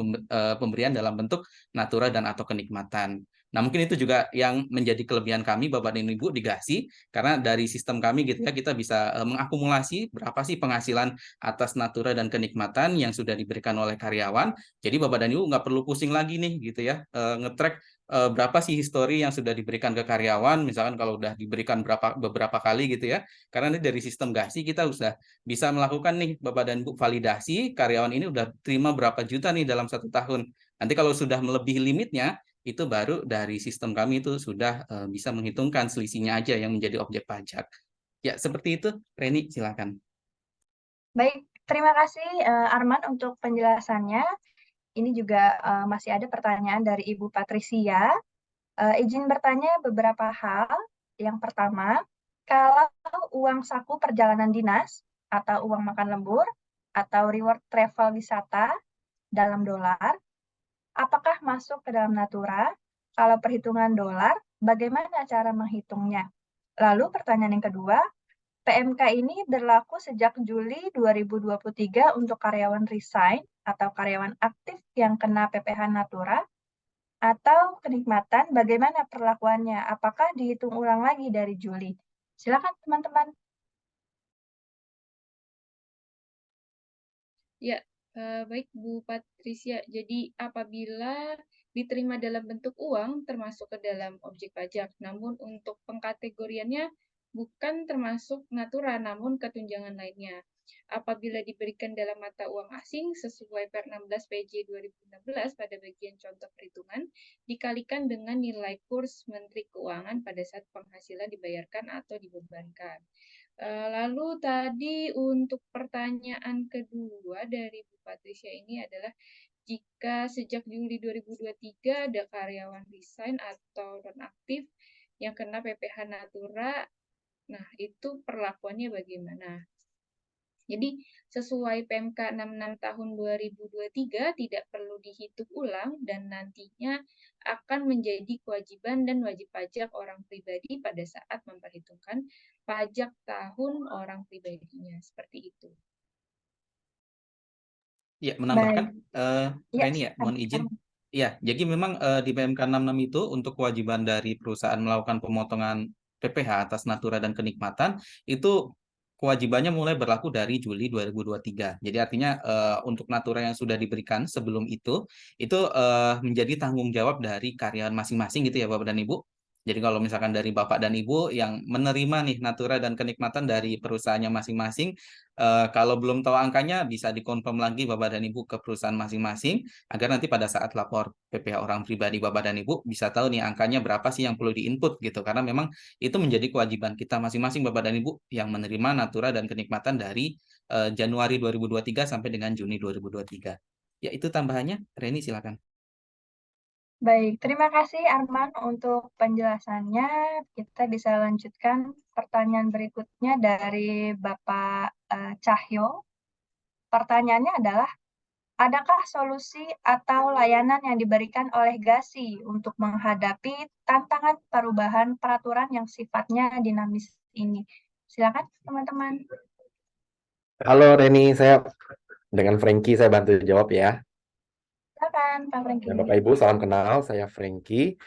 pemberian dalam bentuk natura dan atau kenikmatan. Nah, mungkin itu juga yang menjadi kelebihan kami Bapak dan Ibu di GASI karena dari sistem kami gitu ya kita bisa mengakumulasi berapa sih penghasilan atas natura dan kenikmatan yang sudah diberikan oleh karyawan. Jadi Bapak dan Ibu nggak perlu pusing lagi nih gitu ya nge-track berapa sih histori yang sudah diberikan ke karyawan, misalkan kalau udah diberikan beberapa kali gitu ya. Karena ini dari sistem GASI kita sudah bisa melakukan nih Bapak dan Ibu validasi karyawan ini udah terima berapa juta nih dalam 1 tahun. Nanti kalau sudah melebihi limitnya, itu baru dari sistem kami itu sudah bisa menghitungkan selisihnya aja yang menjadi objek pajak. Ya, seperti itu. Reni, silakan. Baik, terima kasih Arman untuk penjelasannya. Ini juga masih ada pertanyaan dari Ibu Patricia. Izin bertanya beberapa hal. Yang pertama, kalau uang saku perjalanan dinas atau uang makan lembur atau reward travel wisata dalam dolar, apakah masuk ke dalam Natura? Kalau perhitungan dolar, bagaimana cara menghitungnya? Lalu pertanyaan yang kedua, PMK ini berlaku sejak Juli 2023 untuk karyawan resign atau karyawan aktif yang kena PPh Natura atau kenikmatan, bagaimana perlakuannya? Apakah dihitung ulang lagi dari Juli? Silakan teman-teman. Ya, baik Bu Patricia. Jadi apabila diterima dalam bentuk uang termasuk ke dalam objek pajak, namun untuk pengkategoriannya bukan termasuk Natura, namun ketunjangan lainnya. Apabila diberikan dalam mata uang asing sesuai Per 16 PJ 2016 pada bagian contoh perhitungan, dikalikan dengan nilai kurs Menteri Keuangan pada saat penghasilan dibayarkan atau dibebankan. Lalu tadi untuk pertanyaan kedua dari Bu Patricia ini adalah jika sejak Juli 2023 ada karyawan resign atau nonaktif yang kena PPh Natura, nah itu perlakuannya bagaimana? Jadi sesuai PMK 66 tahun 2023 tidak perlu dihitung ulang dan nantinya akan menjadi kewajiban dan wajib pajak orang pribadi pada saat memperhitungkan pajak tahun orang pribadinya. Seperti itu. Ya, Baik. menambahkan, Ya, Reni ya, mohon izin. Ya, jadi memang di PMK 66 itu untuk kewajiban dari perusahaan melakukan pemotongan PPh atas Natura dan kenikmatan, itu kewajibannya mulai berlaku dari Juli 2023. Jadi artinya untuk Natura yang sudah diberikan sebelum itu menjadi tanggung jawab dari karyawan masing-masing gitu ya Bapak dan Ibu. Jadi kalau misalkan dari Bapak dan Ibu yang menerima nih Natura dan kenikmatan dari perusahaannya masing-masing, kalau belum tahu angkanya bisa dikonfirm lagi Bapak dan Ibu ke perusahaan masing-masing agar nanti pada saat lapor PPh orang pribadi Bapak dan Ibu bisa tahu nih angkanya berapa sih yang perlu diinput gitu. Karena memang itu menjadi kewajiban kita masing-masing Bapak dan Ibu yang menerima Natura dan kenikmatan dari Januari 2023 sampai dengan Juni 2023. Ya, itu tambahannya. Reni silakan. Baik, terima kasih Arman untuk penjelasannya. Kita bisa lanjutkan pertanyaan berikutnya dari Bapak Cahyo. Pertanyaannya adalah, adakah solusi atau layanan yang diberikan oleh GASI untuk menghadapi tantangan perubahan peraturan yang sifatnya dinamis ini? Silakan teman-teman. Halo Reni, saya dengan Frankie saya bantu jawab ya. Silakan Pak Franky. Dan Bapak Ibu, salam kenal, saya Frankie.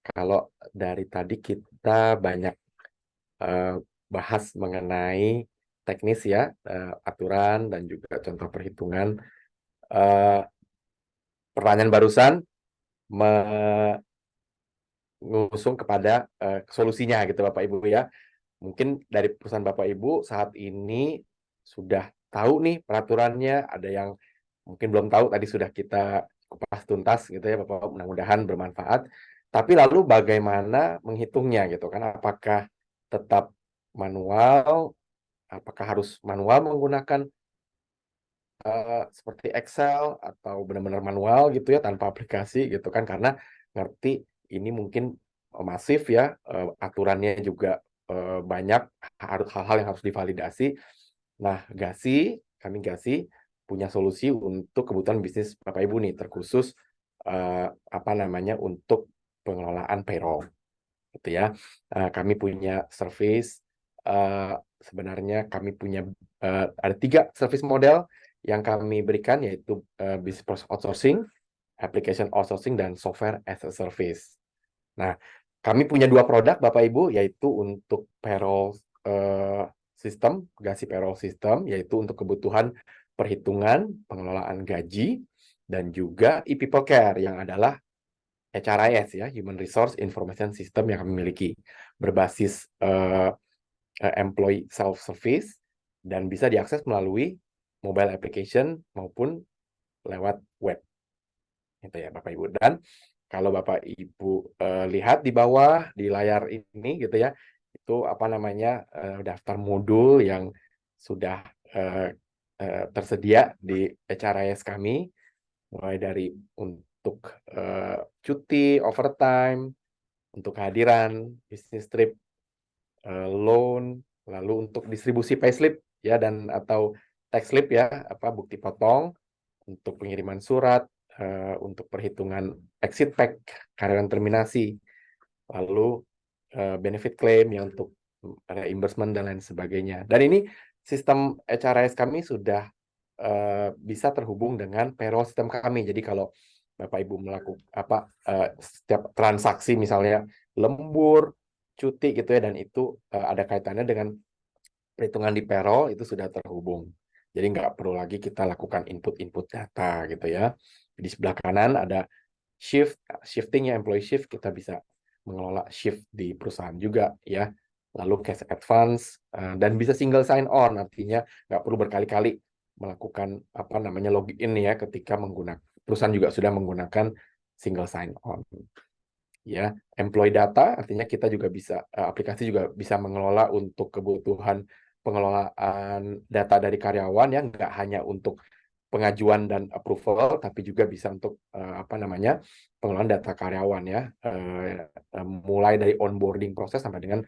Kalau dari tadi kita banyak bahas mengenai teknis ya, aturan dan juga contoh perhitungan. Pertanyaan barusan mengusung kepada solusinya gitu Bapak Ibu ya. Mungkin dari perusahaan Bapak Ibu saat ini sudah tahu nih peraturannya, ada yang mungkin belum tahu, tadi sudah kita kupas tuntas gitu ya Bapak, mudah-mudahan bermanfaat. Tapi lalu bagaimana menghitungnya gitu kan, apakah tetap manual, apakah harus manual menggunakan seperti Excel atau benar-benar manual gitu ya tanpa aplikasi gitu kan, karena ngerti ini mungkin masif ya, aturannya juga banyak, hal-hal yang harus divalidasi. Nah, kami GASI punya solusi untuk kebutuhan bisnis Bapak Ibu nih, terkhusus untuk pengelolaan payroll gitu ya. Kami punya service, sebenarnya kami punya ada 3 service model yang kami berikan, yaitu business process outsourcing, application outsourcing, dan software as a service. Nah, kami punya 2 produk Bapak Ibu, yaitu untuk payroll system, GASI payroll system, yaitu untuk kebutuhan perhitungan pengelolaan gaji, dan juga e-people care yang adalah HRIS ya, Human Resource Information System yang kami miliki, berbasis employee self-service dan bisa diakses melalui mobile application maupun lewat web. Gitu ya Bapak Ibu. Dan kalau Bapak Ibu lihat di bawah di layar ini gitu ya, itu daftar modul yang sudah tersedia di HRIS kami, mulai dari untuk cuti, overtime, untuk kehadiran, business trip, loan, Lalu untuk distribusi payslip ya dan atau tax slip ya, bukti potong, untuk pengiriman surat, untuk perhitungan exit pack, karyawan terminasi, lalu benefit claim ya untuk reimbursement dan lain sebagainya. Dan ini sistem HRIS kami sudah bisa terhubung dengan payroll sistem kami. Jadi kalau Bapak Ibu melakukan setiap transaksi misalnya lembur, cuti gitu ya, dan itu ada kaitannya dengan perhitungan di payroll, itu sudah terhubung. Jadi nggak perlu lagi kita lakukan input data gitu ya. Di sebelah kanan ada shifting ya, employee shift, kita bisa mengelola shift di perusahaan juga ya. Lalu cash advance dan bisa single sign on, artinya nggak perlu berkali-kali melakukan login ya ketika menggunakan, perusahaan juga sudah menggunakan single sign on. Ya, employee data artinya kita juga bisa aplikasi juga bisa mengelola untuk kebutuhan pengelolaan data dari karyawan yang nggak hanya untuk pengajuan dan approval, tapi juga bisa untuk pengelolaan data karyawan ya, mulai dari onboarding proses sampai dengan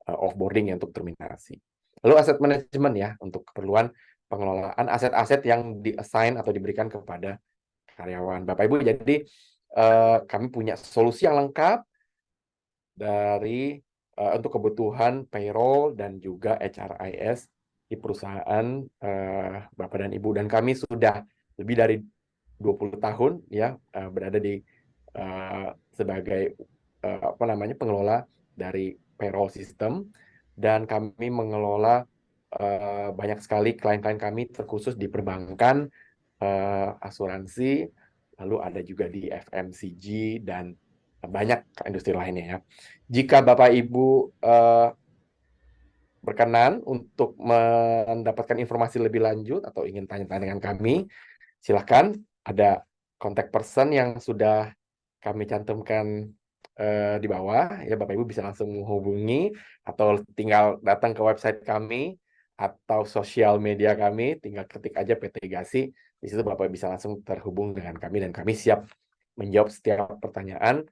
offboarding ya untuk terminasi. Lalu aset manajemen ya untuk keperluan pengelolaan aset-aset yang di-assign atau diberikan kepada karyawan. Bapak Ibu, jadi kami punya solusi yang lengkap dari untuk kebutuhan payroll dan juga HRIS di perusahaan Bapak dan Ibu, dan kami sudah lebih dari 20 tahun ya berada di sebagai pengelola dari payroll system, dan kami mengelola banyak sekali klien-klien kami terkhusus di perbankan, asuransi, lalu ada juga di FMCG dan banyak industri lainnya ya. Jika Bapak Ibu berkenan untuk mendapatkan informasi lebih lanjut atau ingin tanya-tanya dengan kami, silakan, ada contact person yang sudah kami cantumkan di bawah ya, Bapak Ibu bisa langsung menghubungi atau tinggal datang ke website kami atau sosial media kami, tinggal ketik aja PT Gasi, di situ Bapak bisa langsung terhubung dengan kami dan kami siap menjawab setiap pertanyaan,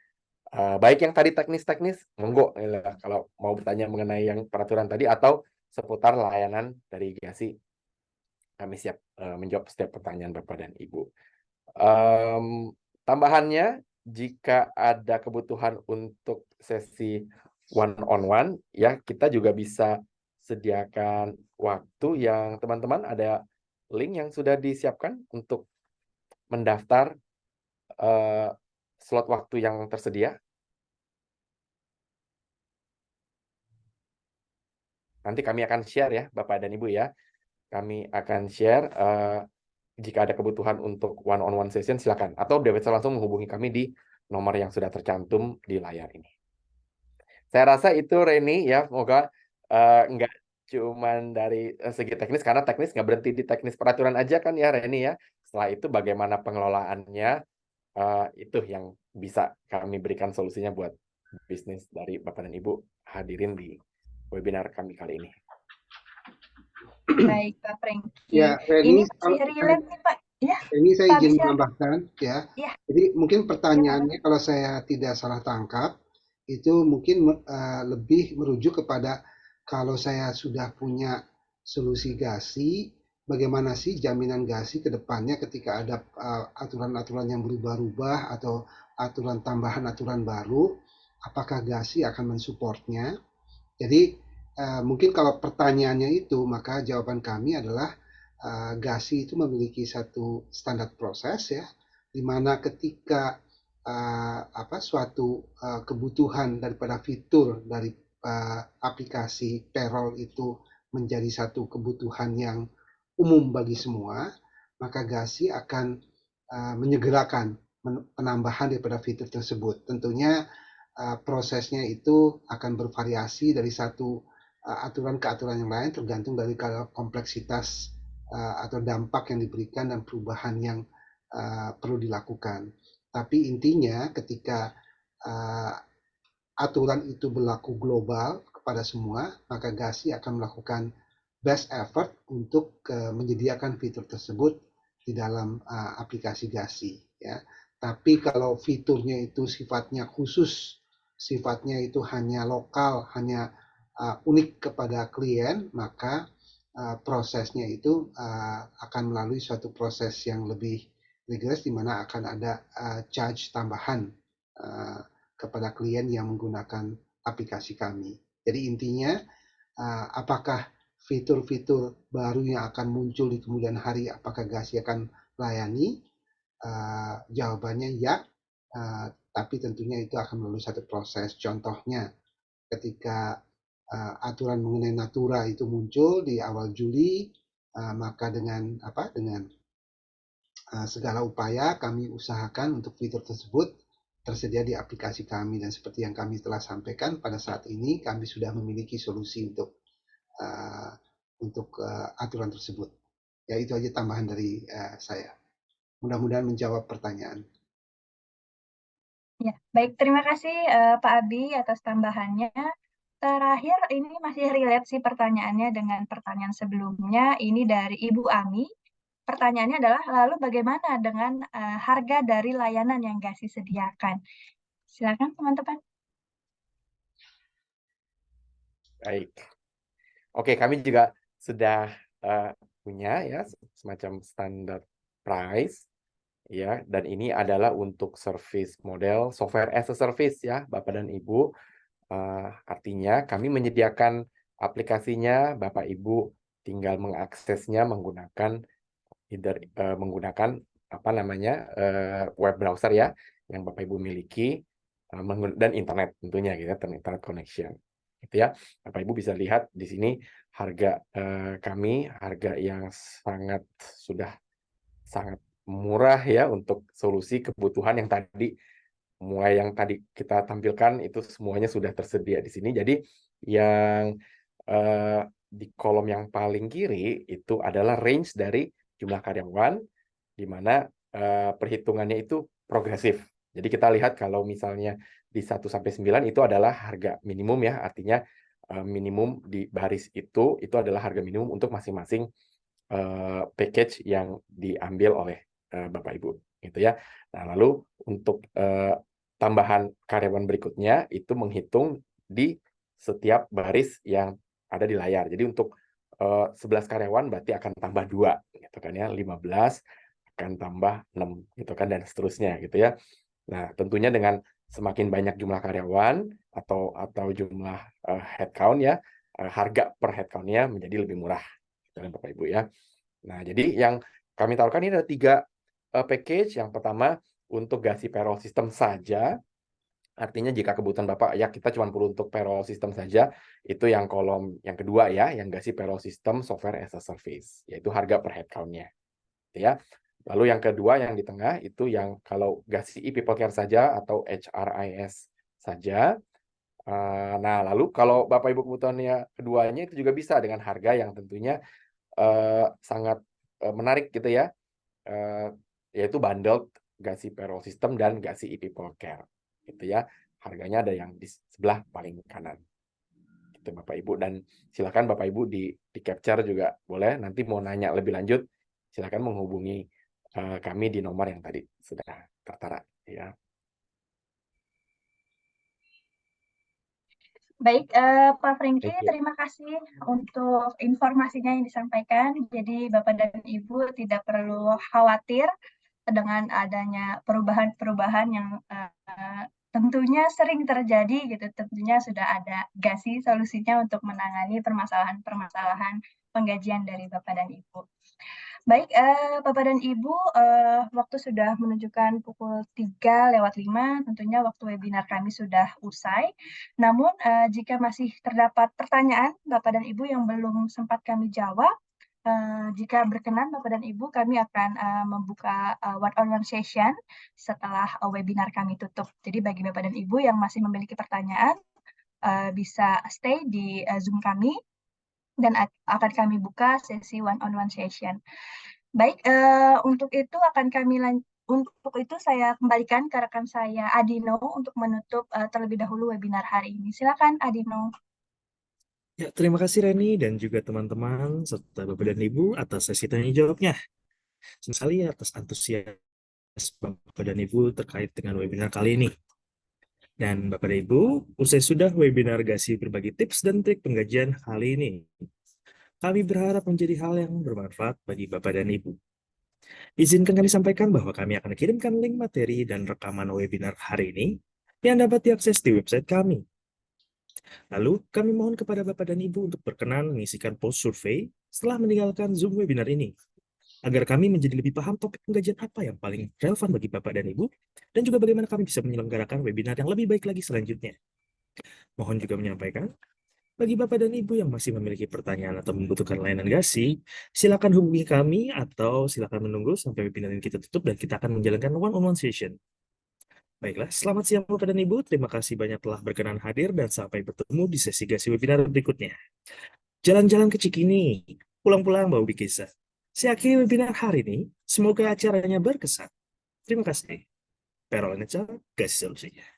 baik yang tadi teknis-teknis, monggo ya, kalau mau bertanya mengenai yang peraturan tadi atau seputar layanan dari Gasi, kami siap menjawab setiap pertanyaan Bapak dan Ibu. Tambahannya, jika ada kebutuhan untuk sesi one on one ya, kita juga bisa sediakan waktu yang teman-teman ada link yang sudah disiapkan untuk mendaftar slot waktu yang tersedia. Nanti kami akan share ya Bapak dan Ibu ya. Kami akan share jika ada kebutuhan untuk one on one session, silakan, atau bisa langsung menghubungi kami di nomor yang sudah tercantum di layar ini. Saya rasa itu Reni ya, semoga nggak cuman dari segi teknis, karena teknis nggak berhenti di teknis peraturan aja kan ya Reni ya. Setelah itu bagaimana pengelolaannya, itu yang bisa kami berikan solusinya buat bisnis dari Bapak dan Ibu hadirin di webinar kami kali ini. Baik, Pak Franky. Ya, Ini Reni, masih relate nih, Pak. Ya, ini saya Pak, izin bisa. menambahkan ya. Ya. Jadi mungkin pertanyaannya kalau saya tidak salah tangkap itu mungkin lebih merujuk kepada kalau saya sudah punya solusi Gasi, bagaimana sih jaminan Gasi ke depannya ketika ada aturan-aturan yang berubah-ubah atau aturan tambahan aturan baru, apakah Gasi akan mensupportnya? Jadi mungkin kalau pertanyaannya itu, maka jawaban kami adalah Gasi itu memiliki satu standar proses ya, di mana ketika suatu kebutuhan daripada fitur dari aplikasi payroll itu menjadi satu kebutuhan yang umum bagi semua, maka Gasi akan menyegerakan penambahan daripada fitur tersebut. Tentunya prosesnya itu akan bervariasi dari satu aturan ke aturan yang lain, tergantung dari kompleksitas atau dampak yang diberikan dan perubahan yang perlu dilakukan. Tapi intinya ketika aturan itu berlaku global kepada semua, maka Gasi akan melakukan best effort untuk menyediakan fitur tersebut di dalam aplikasi Gasi ya. Tapi kalau fiturnya itu sifatnya khusus, sifatnya itu hanya lokal, hanya unik kepada klien, maka prosesnya itu akan melalui suatu proses yang lebih rigorous, di mana akan ada charge tambahan kepada klien yang menggunakan aplikasi kami. Jadi intinya, apakah fitur-fitur baru yang akan muncul di kemudian hari, apakah GASI akan layani? Jawabannya ya, tapi tentunya itu akan melalui satu proses. Contohnya, ketika aturan mengenai Natura itu muncul di awal Juli, maka dengan segala upaya kami usahakan untuk fitur tersebut tersedia di aplikasi kami, dan seperti yang kami telah sampaikan pada saat ini, kami sudah memiliki solusi untuk aturan tersebut. Ya, itu aja tambahan dari saya. Mudah-mudahan menjawab pertanyaan. Ya, baik. Terima kasih Pak Abi atas tambahannya. Terakhir, ini masih relate sih pertanyaannya dengan pertanyaan sebelumnya. Ini dari Ibu Ami. Pertanyaannya adalah, lalu bagaimana dengan harga dari layanan yang GASI sediakan? Silakan teman-teman. Baik. Oke, kami juga sudah punya ya semacam standar price ya, dan ini adalah untuk service model software as a service ya, Bapak dan Ibu. Artinya kami menyediakan aplikasinya, Bapak Ibu tinggal mengaksesnya menggunakan menggunakan web browser ya yang Bapak Ibu miliki, dan internet tentunya gitu ya, internet connection gitu ya. Bapak Ibu bisa lihat di sini harga kami, harga yang sudah sangat murah ya untuk solusi kebutuhan yang tadi, mulai yang tadi kita tampilkan itu semuanya sudah tersedia di sini. Jadi yang di kolom yang paling kiri itu adalah range dari jumlah karyawan, di mana perhitungannya itu progresif. Jadi kita lihat kalau misalnya di 1 sampai 9 itu adalah harga minimum ya, artinya minimum di baris itu adalah harga minimum untuk masing-masing package yang diambil oleh Bapak Ibu gitu ya. Nah, lalu untuk tambahan karyawan berikutnya itu menghitung di setiap baris yang ada di layar. Jadi untuk 11 karyawan berarti akan tambah 2 gitu kan ya, 15 akan tambah 6 gitu kan, dan seterusnya gitu ya. Nah, tentunya dengan semakin banyak jumlah karyawan atau jumlah headcount ya, harga per headcount-nya menjadi lebih murah gitu kan Bapak Ibu ya. Nah, jadi yang kami tawarkan ini ada 3 package. Yang pertama untuk GASI payroll system saja. Artinya jika kebutuhan Bapak ya kita cuma perlu untuk payroll system saja, itu yang kolom yang kedua ya, yang GASI payroll system software as a service, yaitu harga per headcount-nya. Ya. Lalu yang kedua yang di tengah itu yang kalau GASI people care saja atau HRIS saja. Nah, lalu kalau Bapak Ibu kebutuhannya keduanya itu juga bisa dengan harga yang tentunya sangat menarik gitu ya, yaitu bundled GASI payroll system dan GASI people care gitu ya. Harganya ada yang di sebelah paling kanan gitu Bapak Ibu, dan silakan Bapak Ibu di capture juga boleh. Nanti mau nanya lebih lanjut silakan menghubungi kami di nomor yang tadi sudah tertera ya. Baik, Pak Franky, Thank you. terima kasih untuk informasinya yang disampaikan. Jadi Bapak dan Ibu tidak perlu khawatir dengan adanya perubahan-perubahan yang tentunya sering terjadi gitu. Tentunya sudah ada GASI solusinya untuk menangani permasalahan-permasalahan penggajian dari Bapak dan Ibu. Baik, Bapak dan Ibu, waktu sudah menunjukkan pukul 3:05, tentunya waktu webinar kami sudah usai. Namun, jika masih terdapat pertanyaan Bapak dan Ibu yang belum sempat kami jawab, jika berkenan Bapak dan Ibu, kami akan membuka one-on-one session setelah webinar kami tutup. Jadi bagi Bapak dan Ibu yang masih memiliki pertanyaan, bisa stay di Zoom kami, dan akan kami buka sesi one-on-one session. Baik, untuk itu saya kembalikan ke rekan saya Adino untuk menutup terlebih dahulu webinar hari ini. Silakan Adino. Ya, terima kasih Reni dan juga teman-teman serta Bapak dan Ibu atas sesi tanya jawabnya. Senang sekali atas antusias Bapak dan Ibu terkait dengan webinar kali ini. Dan Bapak dan Ibu, usai sudah webinar Gasi berbagi tips dan trik penggajian kali ini, kami berharap menjadi hal yang bermanfaat bagi Bapak dan Ibu. Izinkan kami sampaikan bahwa kami akan kirimkan link materi dan rekaman webinar hari ini yang dapat diakses di website kami. Lalu, kami mohon kepada Bapak dan Ibu untuk berkenan mengisikan post survei setelah meninggalkan Zoom webinar ini, agar kami menjadi lebih paham topik penggajian apa yang paling relevan bagi Bapak dan Ibu, dan juga bagaimana kami bisa menyelenggarakan webinar yang lebih baik lagi selanjutnya. Mohon juga menyampaikan, bagi Bapak dan Ibu yang masih memiliki pertanyaan atau membutuhkan layanan Gasi, silakan hubungi kami atau silakan menunggu sampai webinar ini kita tutup dan kita akan menjalankan one-on-one session. Baiklah, selamat siang Bapak dan Ibu. Terima kasih banyak telah berkenan hadir dan sampai bertemu di sesi Gasi webinar berikutnya. Jalan-jalan ke Cikini, pulang-pulang bawa bikisa. Saya akhiri webinar hari ini. Semoga acaranya berkesan. Terima kasih. Perol Neca, Gasi solusinya.